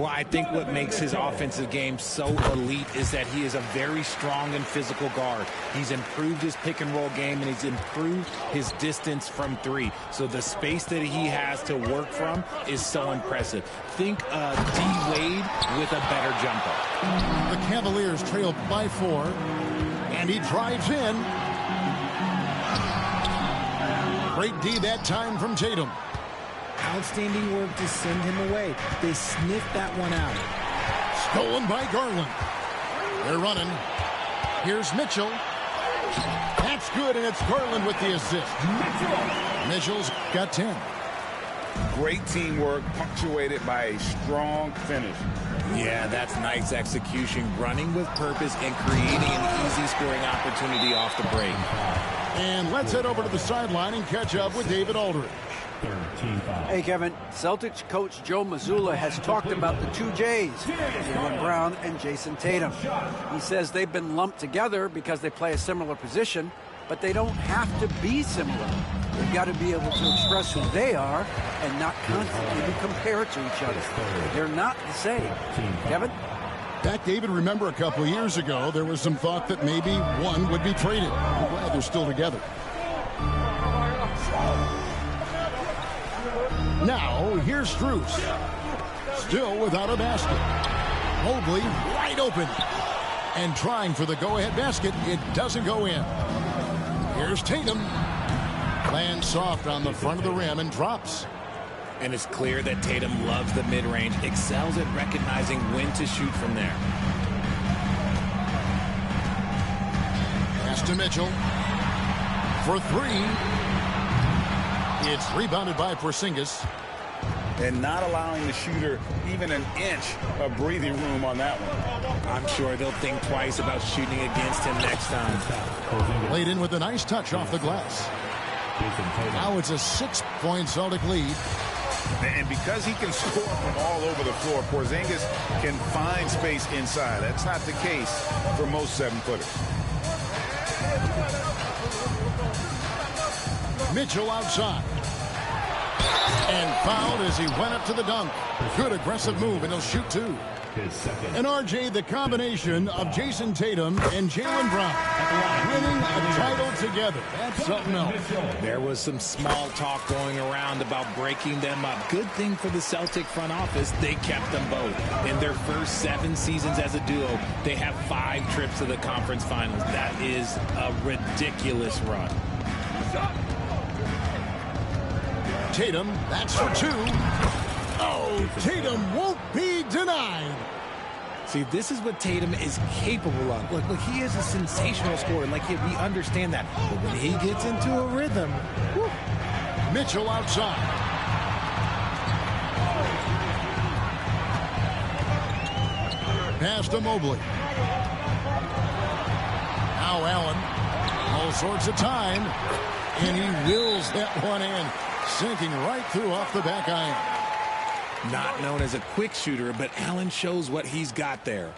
Well, I think what makes his offensive game so elite is that he is a very strong and physical guard. He's improved his pick and roll game, and he's improved his distance from three. So the space that he has to work from is so impressive. Think D-Wade with a better jumper. The Cavaliers trail by 4, and he drives in. Great D that time from Tatum. Outstanding work to send him away. They sniffed that one out. Stolen by Garland. They're running. Here's Mitchell. That's good, and it's Garland with the assist. Mitchell's got 10. Great teamwork, punctuated by a strong finish. Yeah, that's nice execution, running with purpose and creating an easy scoring opportunity off the break. And let's head over to the sideline and catch up with David Aldridge. Hey, Kevin. Celtics coach Joe Mazzulla has talked about the two J's, Jaylen Brown and Jason Tatum. He says they've been lumped together because they play a similar position, but they don't have to be similar. They've got to be able to express who they are and not constantly be compared to each other. They're not the same. Kevin? Back, David, remember a couple of years ago, there was some thought that maybe one would be traded. I'm glad they're still together. Now, here's Strus. Still without a basket. Mobley wide open. And trying for the go-ahead basket. It doesn't go in. Here's Tatum. Lands soft on the front of the rim and drops. And it's clear that Tatum loves the mid-range, excels at recognizing when to shoot from there. Pass to Mitchell. For 3. It's rebounded by Porzingis. And not allowing the shooter even an inch of breathing room on that one. I'm sure they'll think twice about shooting against him next time. Played in with a nice touch off the glass. Now it's a 6-point Celtic lead. And because he can score from all over the floor, Porzingis can find space inside. That's not the case for most 7-footers. Mitchell outside. And fouled as he went up to the dunk. Good aggressive move, and he'll shoot 2. And RJ, the combination of Jason Tatum and Jaylen Brown winning a title together. That's something else. There was some small talk going around about breaking them up. Good thing for the Celtic front office, they kept them both. In their first 7 seasons as a duo, they have 5 trips to the conference finals. That is a ridiculous run. Tatum, that's for 2. Oh, Tatum won't be denied. See, this is what Tatum is capable of. Look, he is a sensational scorer. Like, we understand that. But when he gets into a rhythm, whew. Mitchell outside. Pass to Mobley. Now Allen. All sorts of time. And he wills that one in. Sinking right through off the back iron. Not known as a quick shooter, but Allen shows what he's got there.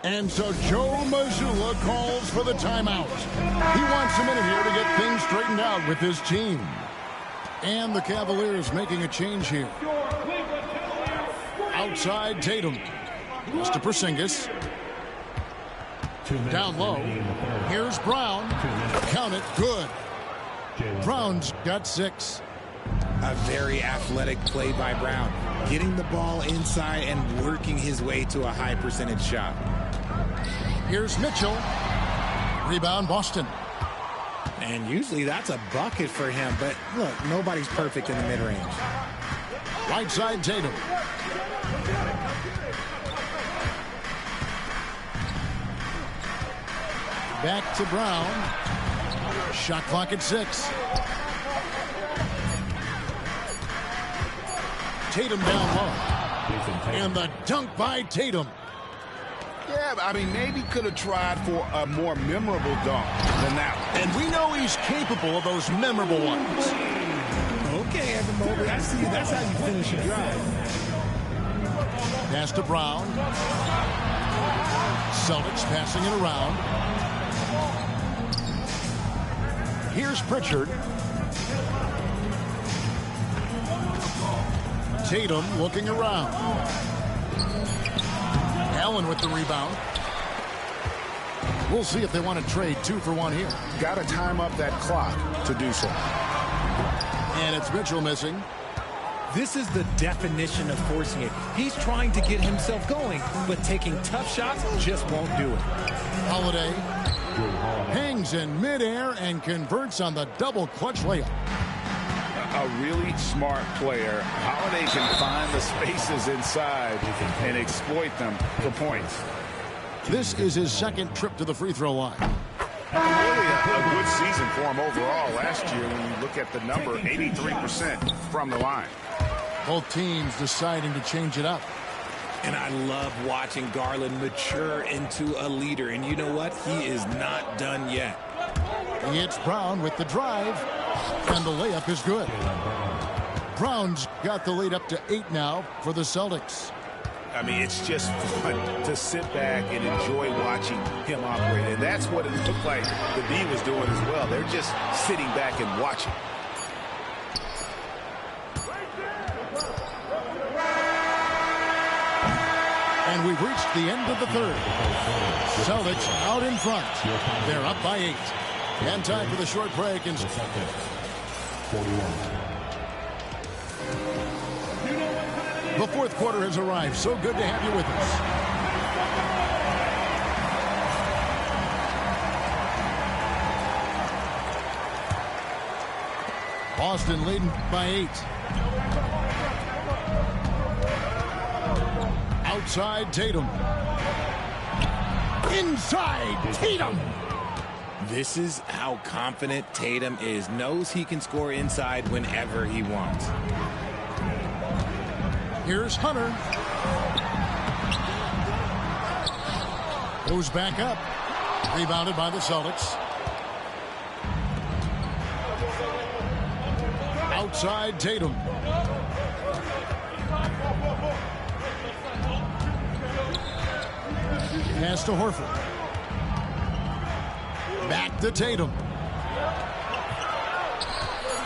And so Joe Mazzulla calls for the timeout. He wants a minute here to get things straightened out with his team. And the Cavaliers making a change here. Outside Tatum. Goes to Porzingis. Down low. Here's Brown. Count it. Good. Brown's got 6. A very athletic play by Brown, getting the ball inside and working his way to a high percentage shot. Here's Mitchell. Rebound Boston. And usually that's a bucket for him, but look, nobody's perfect in the mid-range. Right side Tatum. Back to Brown. Shot clock at 6. Tatum down low. And the dunk by Tatum. Yeah, I mean, maybe could have tried for a more memorable dunk than that one. And we know he's capable of those memorable ones. Okay, Evan Mobley, I see. That's how you finish a drive. Pass to Brown. Celtics passing it around. Here's Pritchard. Tatum looking around. Allen with the rebound. We'll see if they want to trade 2 for 1 here. Got to time up that clock to do so. And it's Mitchell missing. This is the definition of forcing it. He's trying to get himself going, but taking tough shots just won't do it. Holiday hangs in midair and converts on the double clutch layup. A really smart player. Holiday can find the spaces inside and exploit them for points. This is his second trip to the free throw line. Really a good season for him overall. Last year, when you look at the number, 83% from the line. Both teams deciding to change it up. And I love watching Garland mature into a leader. And you know what? He is not done yet. It's Brown with the drive, and the layup is good. Brown's got the lead up to 8 now for the Celtics. I mean, it's just fun to sit back and enjoy watching him operate. And that's what it looked like the D was doing as well. They're just sitting back and watching. And we've reached the end of the third. Celtics out in front. They're up by 8. And time for the short break. And the fourth quarter has arrived. So good to have you with us. Boston leading by 8. Outside Tatum. Inside Tatum. This is how confident Tatum is. Knows he can score inside whenever he wants. Here's Hunter. Goes back up. Rebounded by the Celtics. Outside Tatum. Pass to Horford. Back to Tatum.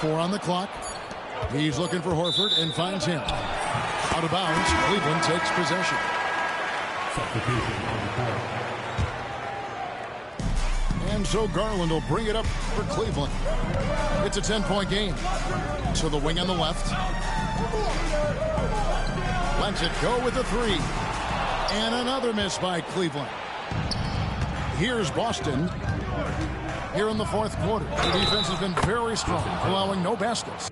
4 on the clock. He's looking for Horford and finds him. Out of bounds. Cleveland takes possession. And so Garland will bring it up for Cleveland. It's a 10-point game. To the wing on the left. Lets it go with a 3. And another miss by Cleveland. Here's Boston. Here in the fourth quarter. The defense has been very strong, allowing no baskets.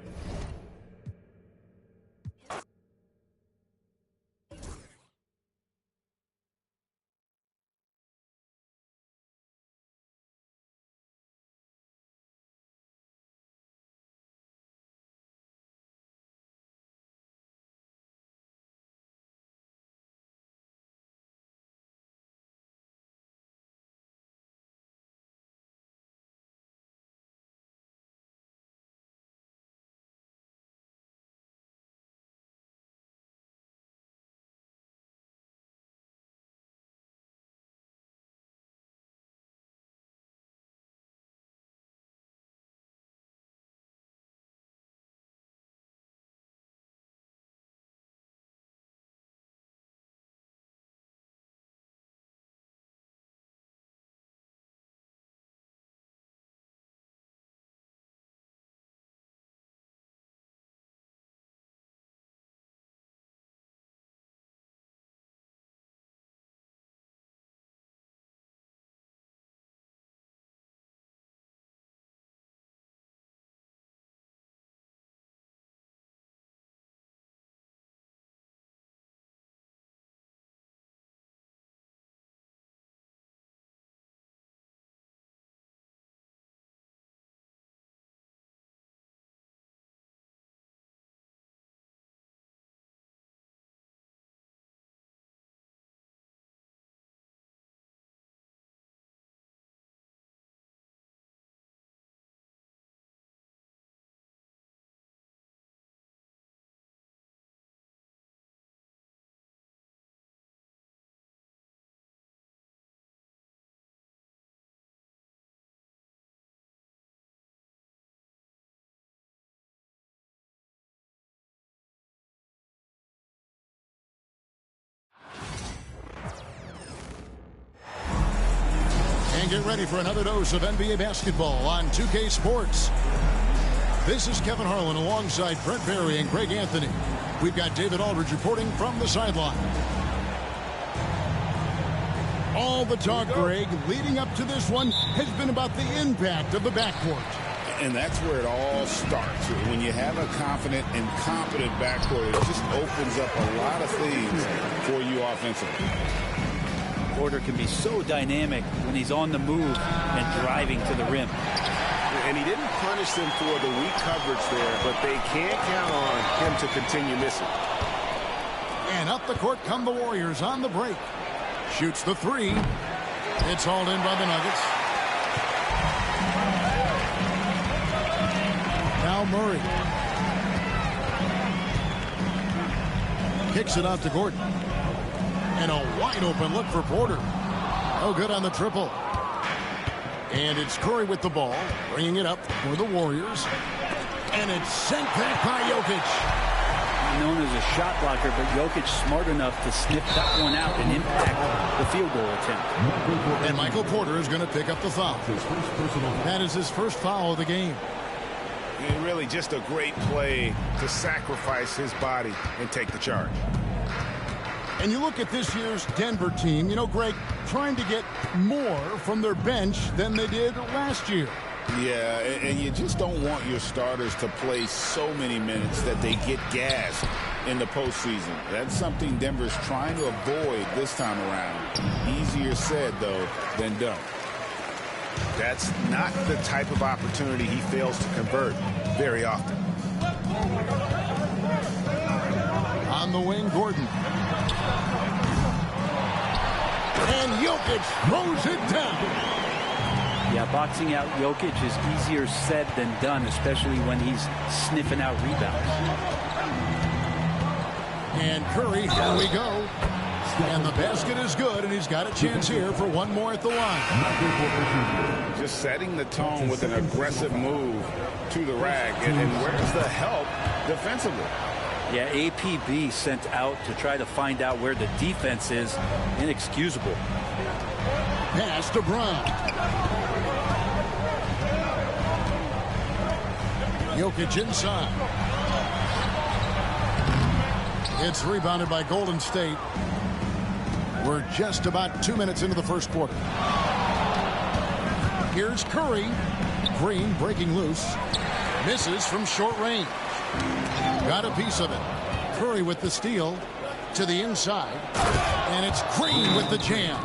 And get ready for another dose of NBA basketball on 2K Sports. This is Kevin Harlan alongside Brent Barry and Greg Anthony. We've got David Aldridge reporting from the sideline. All the talk, Greg, leading up to this one has been about the impact of the backcourt. And that's where it all starts. When you have a confident and competent backcourt, it just opens up a lot of things for you offensively. Porter can be so dynamic when he's on the move and driving to the rim. And he didn't punish them for the weak coverage there, but they can't count on him to continue missing. And up the court come the Warriors on the break. Shoots the three. It's hauled in by the Nuggets. Now Murray. Kicks it out to Gordon. And a wide open look for Porter. Oh, good on the triple. And it's Curry with the ball, bringing it up for the Warriors. And it's sent back by Jokic. Known as a shot blocker, but Jokic smart enough to sniff that one out and impact the field goal attempt. And Michael Porter is going to pick up the foul. That is his first foul of the game. And really just a great play to sacrifice his body and take the charge. And you look at this year's Denver team, you know, Greg, trying to get more from their bench than they did last year. Yeah, and you just don't want your starters to play so many minutes that they get gassed in the postseason. That's something Denver's trying to avoid this time around. Easier said, though, than done. That's not the type of opportunity he fails to convert very often. On the wing, Gordon. And Jokic throws it down. Yeah, boxing out Jokic is easier said than done, especially when he's sniffing out rebounds. And Curry, here we go. And the basket is good, and he's got a chance here for one more at the line. Just setting the tone with an aggressive move to the rack. And where's the help defensively? Yeah, APB sent out to try to find out where the defense is. Inexcusable. Pass to Brown. Jokic inside. It's rebounded by Golden State. We're just about 2 minutes into the first quarter. Here's Curry. Green breaking loose. Misses from short range. Got a piece of it. Curry with the steal to the inside. And it's Green with the jam.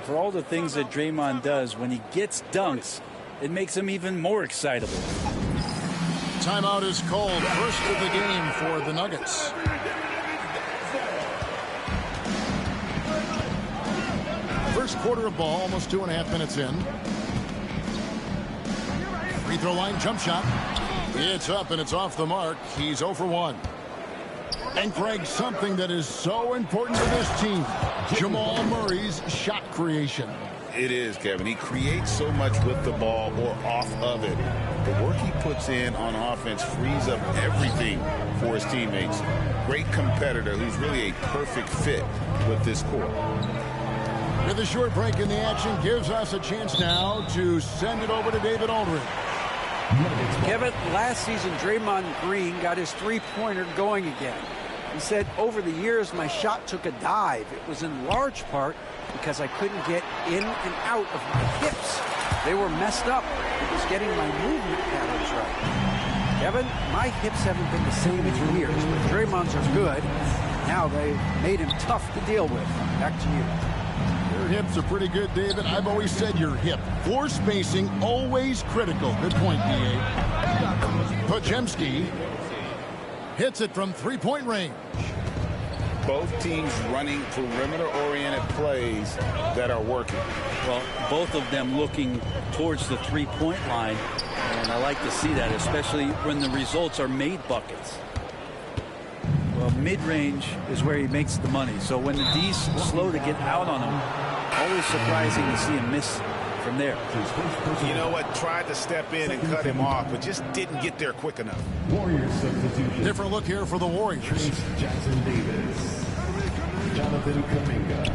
For all the things that Draymond does, when he gets dunks, it makes him even more excitable. Timeout is called. First of the game for the Nuggets. First quarter of ball, almost 2.5 minutes in. Free throw line jump shot. It's up and it's off the mark. He's 0 for 1. And Greg, something that is so important to this team, Jamal Murray's shot creation. It is, Kevin. He creates so much with the ball or off of it. The work he puts in on offense frees up everything for his teammates. Great competitor who's really a perfect fit with this core. With a short break in the action, gives us a chance now to send it over to David Aldridge. Kevin, last season, Draymond Green got his three-pointer going again. He said, over the years, my shot took a dive. It was in large part because I couldn't get in and out of my hips. They were messed up. It was getting my movement patterns right. Kevin, my hips haven't been the same in years, but Draymond's are good. Now they made him tough to deal with. Back to you. Your hips are pretty good, David. I've always said your hip. Floor spacing, always critical. Good point, B.A. Podziemski hits it from three-point range. Both teams running perimeter-oriented plays that are working. Well, both of them looking towards the three-point line, and I like to see that, especially when the results are made buckets. Well, mid-range is where he makes the money, so when the D's slow to get out on him, always surprising to see him miss from there. You know what? Tried to step in and cut him off, but just didn't get there quick enough. Warriors substitution. Different look here for the Warriors. Jackson Davis. Jonathan Kuminga.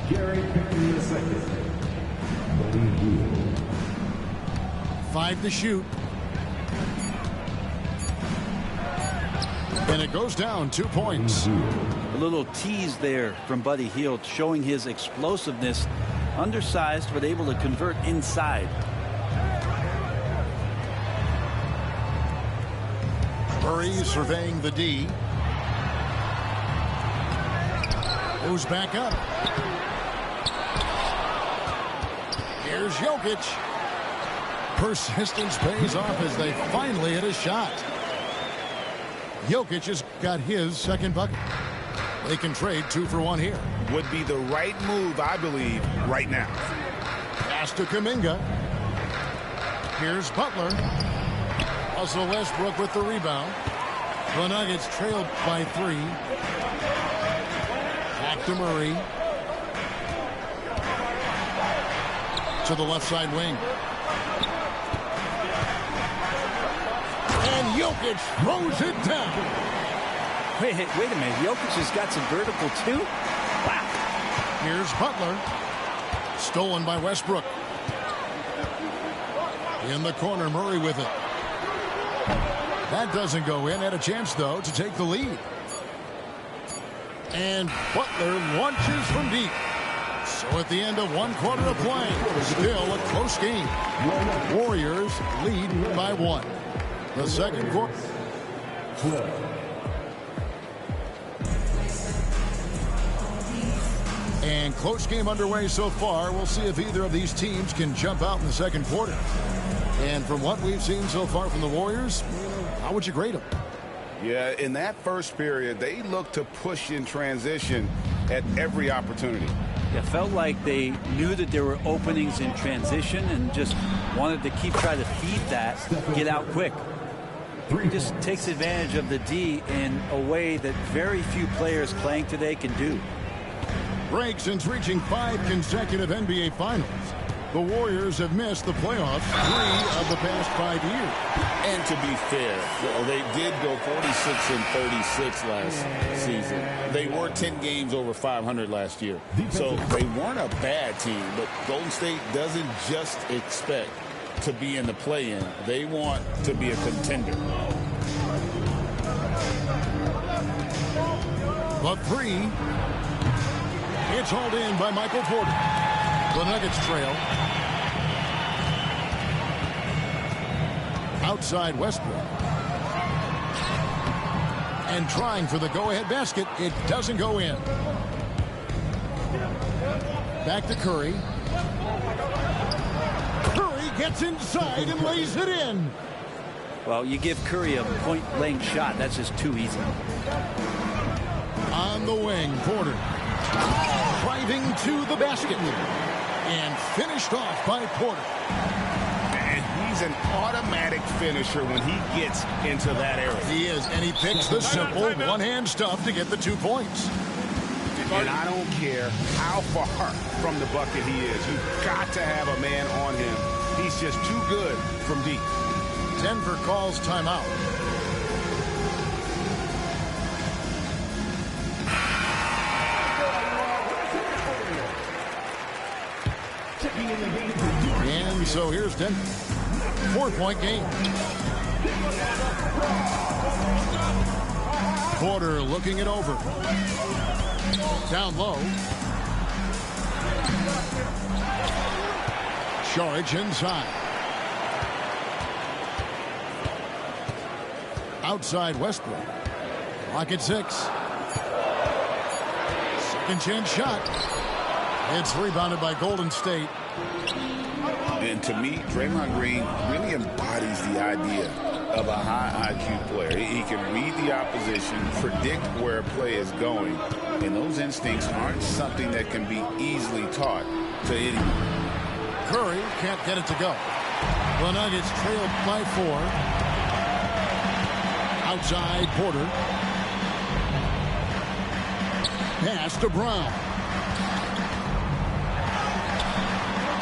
Gary Pickney II. 5 to shoot. And it goes down 2 points. A little tease there from Buddy Hield, showing his explosiveness. Undersized, but able to convert inside. Murray surveying the D. Goes back up. Here's Jokic. Persistence pays off as they finally hit a shot. Jokic has got his second bucket. They can trade 2 for 1 here. Would be the right move, I believe, right now. Pass to Kuminga. Here's Butler. Russell Westbrook with the rebound. The Nuggets trailed by 3. Back to Murray. To the left side wing. And Jokic throws it down. Wait a minute. Jokic has got some vertical too? Wow. Here's Butler. Stolen by Westbrook. In the corner, Murray with it. That doesn't go in. Had a chance, though, to take the lead. And Butler launches from deep. So at the end of 1 quarter of play, still a close game. Warriors lead by 1. The second quarter. And close game underway so far. We'll see if either of these teams can jump out in the second quarter. And from what we've seen so far from the Warriors, how would you grade them? Yeah, in that first period, they looked to push in transition at every opportunity. It felt like they knew that there were openings in transition and just wanted to keep trying to feed that, get out quick. He just takes advantage of the D in a way that very few players playing today can do. Break since reaching 5 consecutive NBA Finals. The Warriors have missed the playoffs 3 of the past 5 years. And to be fair, they did go 46 and 36 last season. They were 10 games over 500 last year. So they weren't a bad team, but Golden State doesn't just expect to be in the play-in. They want to be a contender. The 3. It's hauled in by Michael Porter. The Nuggets trail. Outside Westbrook. And trying for the go-ahead basket. It doesn't go in. Back to Curry. Curry gets inside and lays it in. Well, you give Curry a point-blank shot. That's just too easy. On the wing, Porter. Driving to the basket. And finished off by Porter. And he's an automatic finisher when he gets into that area. He is, and he picks the simple one-hand stuff to get the 2 points. And I don't care how far from the bucket he is. You've got to have a man on him. He's just too good from deep. Denver calls timeout. And so here's Denver. 4-point game. Porter looking it over. Down low. Saric inside. Outside Westbrook. Clock at 6. Second chance shot. It's rebounded by Golden State. And to me, Draymond Green really embodies the idea of a high IQ player. He can read the opposition, predict where a play is going, and those instincts aren't something that can be easily taught to anyone. Curry can't get it to go. The Nuggets trailed by 4. Outside Porter. Pass to Brown.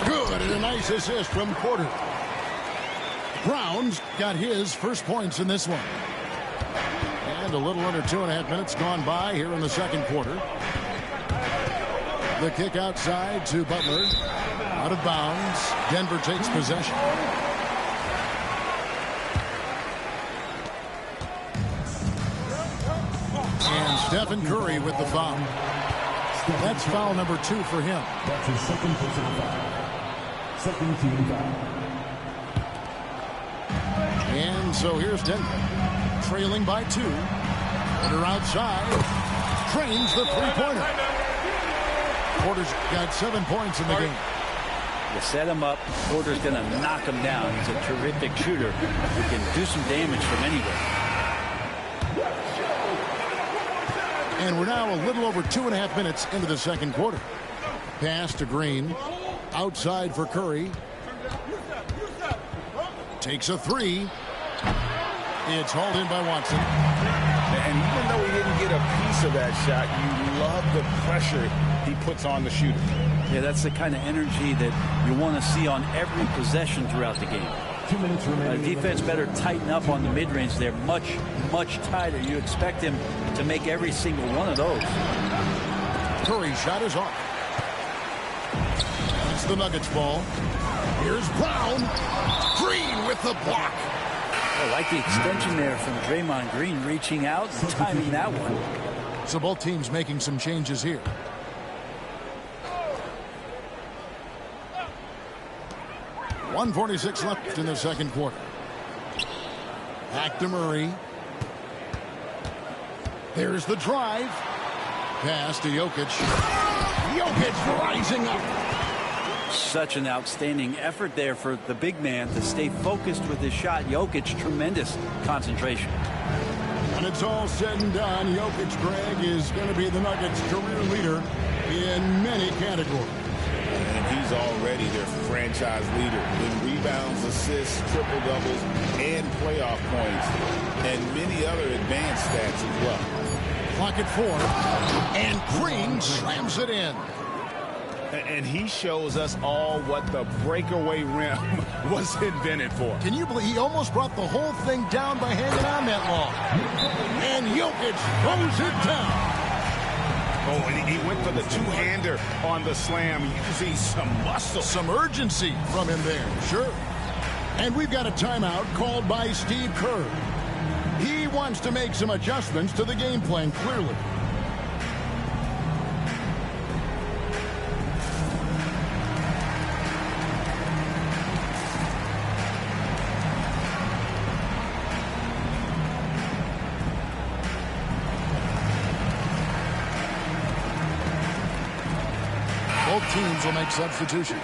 Good, and a nice assist from Porter. Brown's got his first points in this one. And a little under 2.5 minutes gone by here in the second quarter. The kick outside to Butler. Out of bounds. Denver takes possession. And Stephen Curry with the foul. That's foul number 2 for him. That's his second personal foul. Second team foul. And so here's Denver. Trailing by 2. Porter outside. Trains the three-pointer. Porter's got 7 points in the game. You set him up. Porter's going to knock him down. He's a terrific shooter who can do some damage from anywhere. And we're now a little over 2.5 minutes into the second quarter. Pass to Green. Outside for Curry. Takes a 3. It's hauled in by Watson. And even though he didn't get a piece of that shot, you love the pressure he puts on the shooter. Yeah, that's the kind of energy that you want to see on every possession throughout the game. 2 minutes remaining. Defense better tighten up on the mid-range. They're much, much tighter. You expect him to make every single one of those. Curry shot is off. It's the Nuggets ball. Here's Brown. Green with the block. I like the extension there from Draymond Green, reaching out and timing that one. So both teams making some changes here. .146 left in the second quarter. Back to Murray. There's the drive. Pass to Jokic. Jokic rising up. Such an outstanding effort there for the big man to stay focused with his shot. Jokic, tremendous concentration. When it's all said and done, Jokic, Greg, is going to be the Nuggets' career leader in many categories. And he's already their franchise leader in rebounds, assists, triple-doubles, and playoff points, and many other advanced stats as well. Clock at 4, and Green slams it in. And he shows us all what the breakaway rim was invented for. Can you believe he almost brought the whole thing down by hanging on that long? And Jokic throws it down. Oh, and he went for the two-hander on the slam. You can see some muscle. Some urgency from him there, sure. And we've got a timeout called by Steve Kerr. He wants to make some adjustments to the game plan, clearly. Both teams will make substitutions.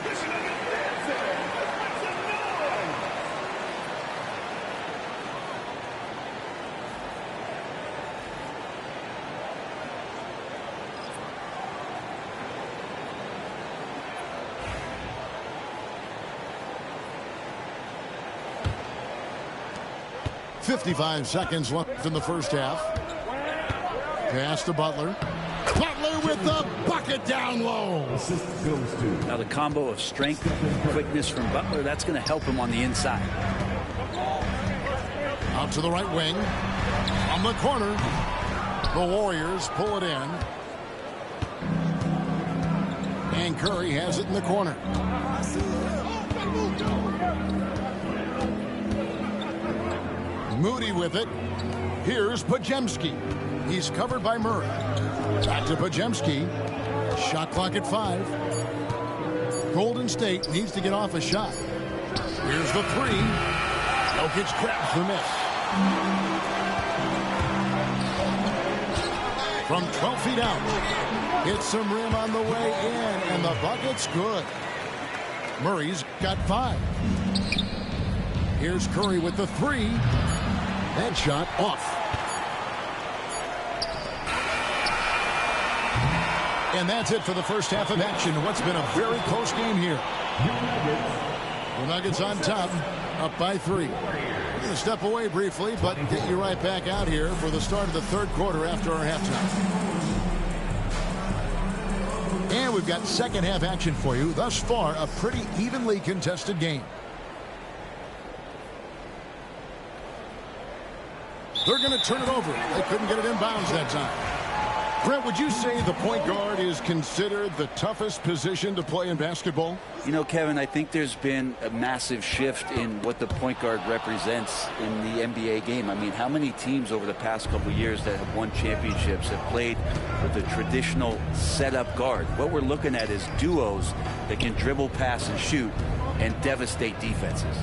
.55 seconds left in the first half. Pass to Butler. Butler with the bucket down low. Now the combo of strength and quickness from Butler, that's going to help him on the inside. Out to the right wing. On the corner. The Warriors pull it in. And Curry has it in the corner. Moody with it. Here's Podziemski. He's covered by Murray. Back to Podziemski. Shot clock at 5. Golden State needs to get off a shot. Here's the 3. Jokic grabs the miss. From 12 feet out. Hits some rim on the way in, and the bucket's good. Murray's got 5. Here's Curry with the 3. That shot off. And that's it for the first half of action. What's been a very close game here. The Nuggets on top, up by 3. We're going to step away briefly, but get you right back out here for the start of the third quarter after our halftime. And we've got second half action for you. Thus far, a pretty evenly contested game. They're going to turn it over. They couldn't get it in bounds that time. Brent, would you say the point guard is considered the toughest position to play in basketball? You know, Kevin, I think there's been a massive shift in what the point guard represents in the NBA game. I mean, how many teams over the past couple of years that have won championships have played with a traditional setup guard? What we're looking at is duos that can dribble, pass, and shoot and devastate defenses.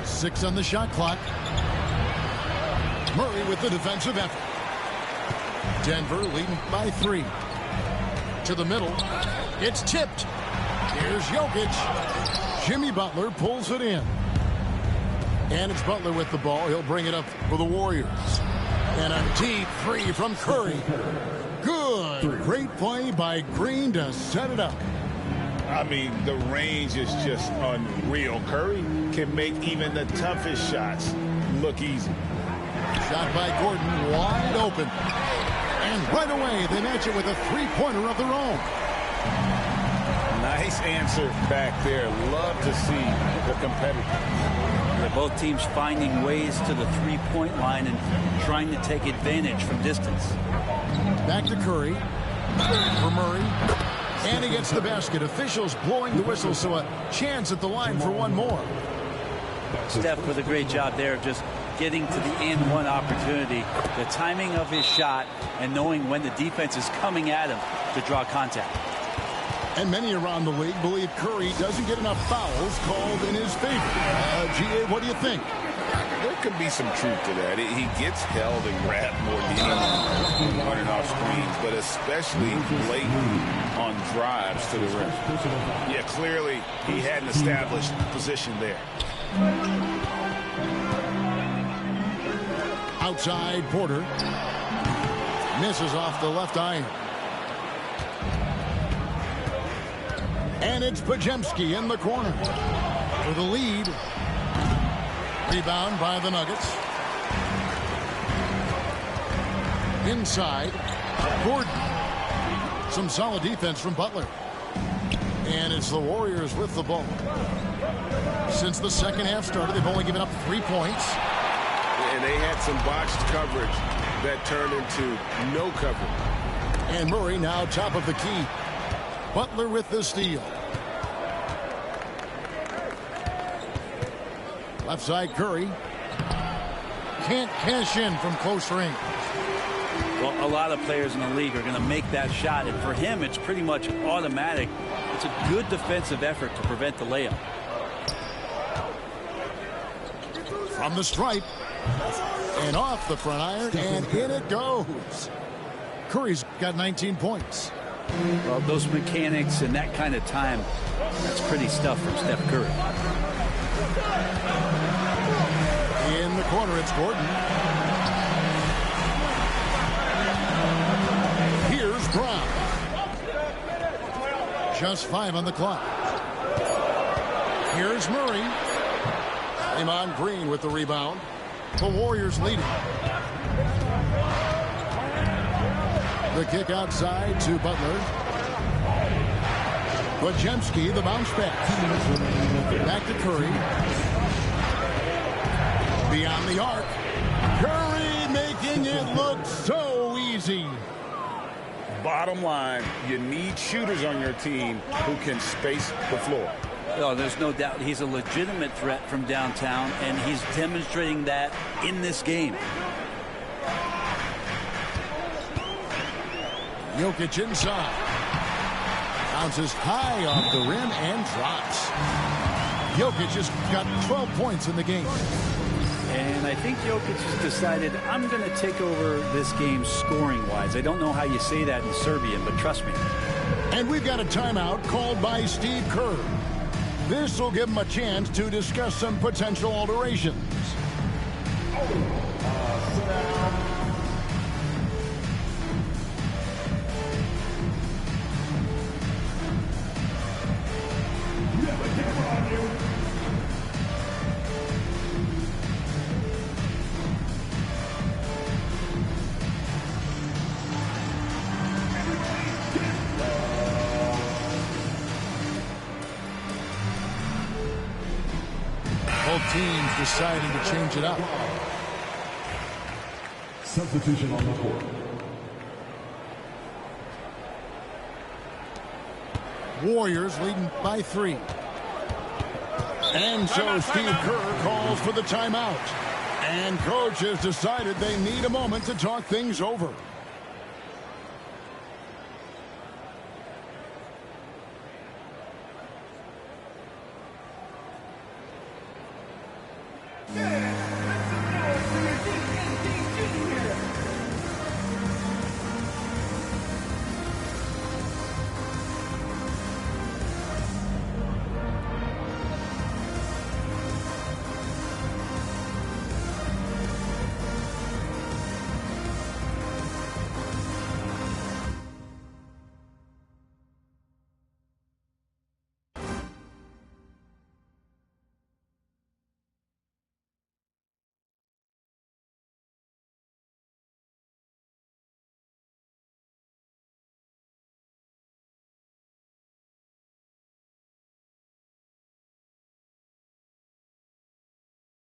6 on the shot clock. Murray with the defensive effort. Denver leading by 3. To the middle. It's tipped. Here's Jokic. Jimmy Butler pulls it in. And it's Butler with the ball. He'll bring it up for the Warriors. And a deep 3 from Curry. Good. Great play by Green to set it up. I mean, the range is just unreal. Curry can make even the toughest shots look easy. Shot by Gordon, wide open. And right away, they match it with a three-pointer of their own. Nice answer back there. Love to see the competitor. They're both teams finding ways to the three-point line and trying to take advantage from distance. Back to Curry. For Murray. And he gets the basket. Officials blowing the whistle, so a chance at the line for one more. Steph with a great job there of just getting to the and one opportunity, the timing of his shot, and knowing when the defense is coming at him to draw contact. And many around the league believe Curry doesn't get enough fouls called in his favor. GA, what do you think? There could be some truth to that. He gets held and grabbed more than running off screens, but especially late on drives to the rim. Yeah, clearly he hadn't established position there. Outside, Porter. Misses off the left iron. And it's Podziemski in the corner for the lead. Rebound by the Nuggets. Inside, Gordon. Some solid defense from Butler. And it's the Warriors with the ball. Since the second half started, they've only given up 3 points. And they had some botched coverage that turned into no coverage. And Murray now top of the key. Butler with the steal. Left side, Curry. Can't cash in from close range. Well, a lot of players in the league are going to make that shot, and for him, it's pretty much automatic. It's a good defensive effort to prevent the layup. From the stripe. And off the front iron, and in it goes. Curry's got 19 points. Well, those mechanics and that kind of time, that's pretty stuff from Steph Curry. In the corner, it's Gordon. Here's Brown. Just 5 on the clock. Here's Murray. Draymond Green with the rebound. The Warriors leading. The kick outside to Butler. Podziemski, the bounce pass. Back to Curry. Beyond the arc. Curry making it look so easy. Bottom line, you need shooters on your team who can space the floor. Oh, there's no doubt he's a legitimate threat from downtown, and he's demonstrating that in this game. Jokic inside. Bounces high off the rim and drops. Jokic just got 12 points in the game. And I think Jokic has decided, I'm going to take over this game scoring-wise. I don't know how you say that in Serbian, but trust me. And we've got a timeout called by Steve Kerr. This will give him a chance to discuss some potential alterations. Both teams deciding to change it up. Substitution on the court. Warriors leading by 3. And so Steve Kerr calls for the timeout. And coach has decided they need a moment to talk things over.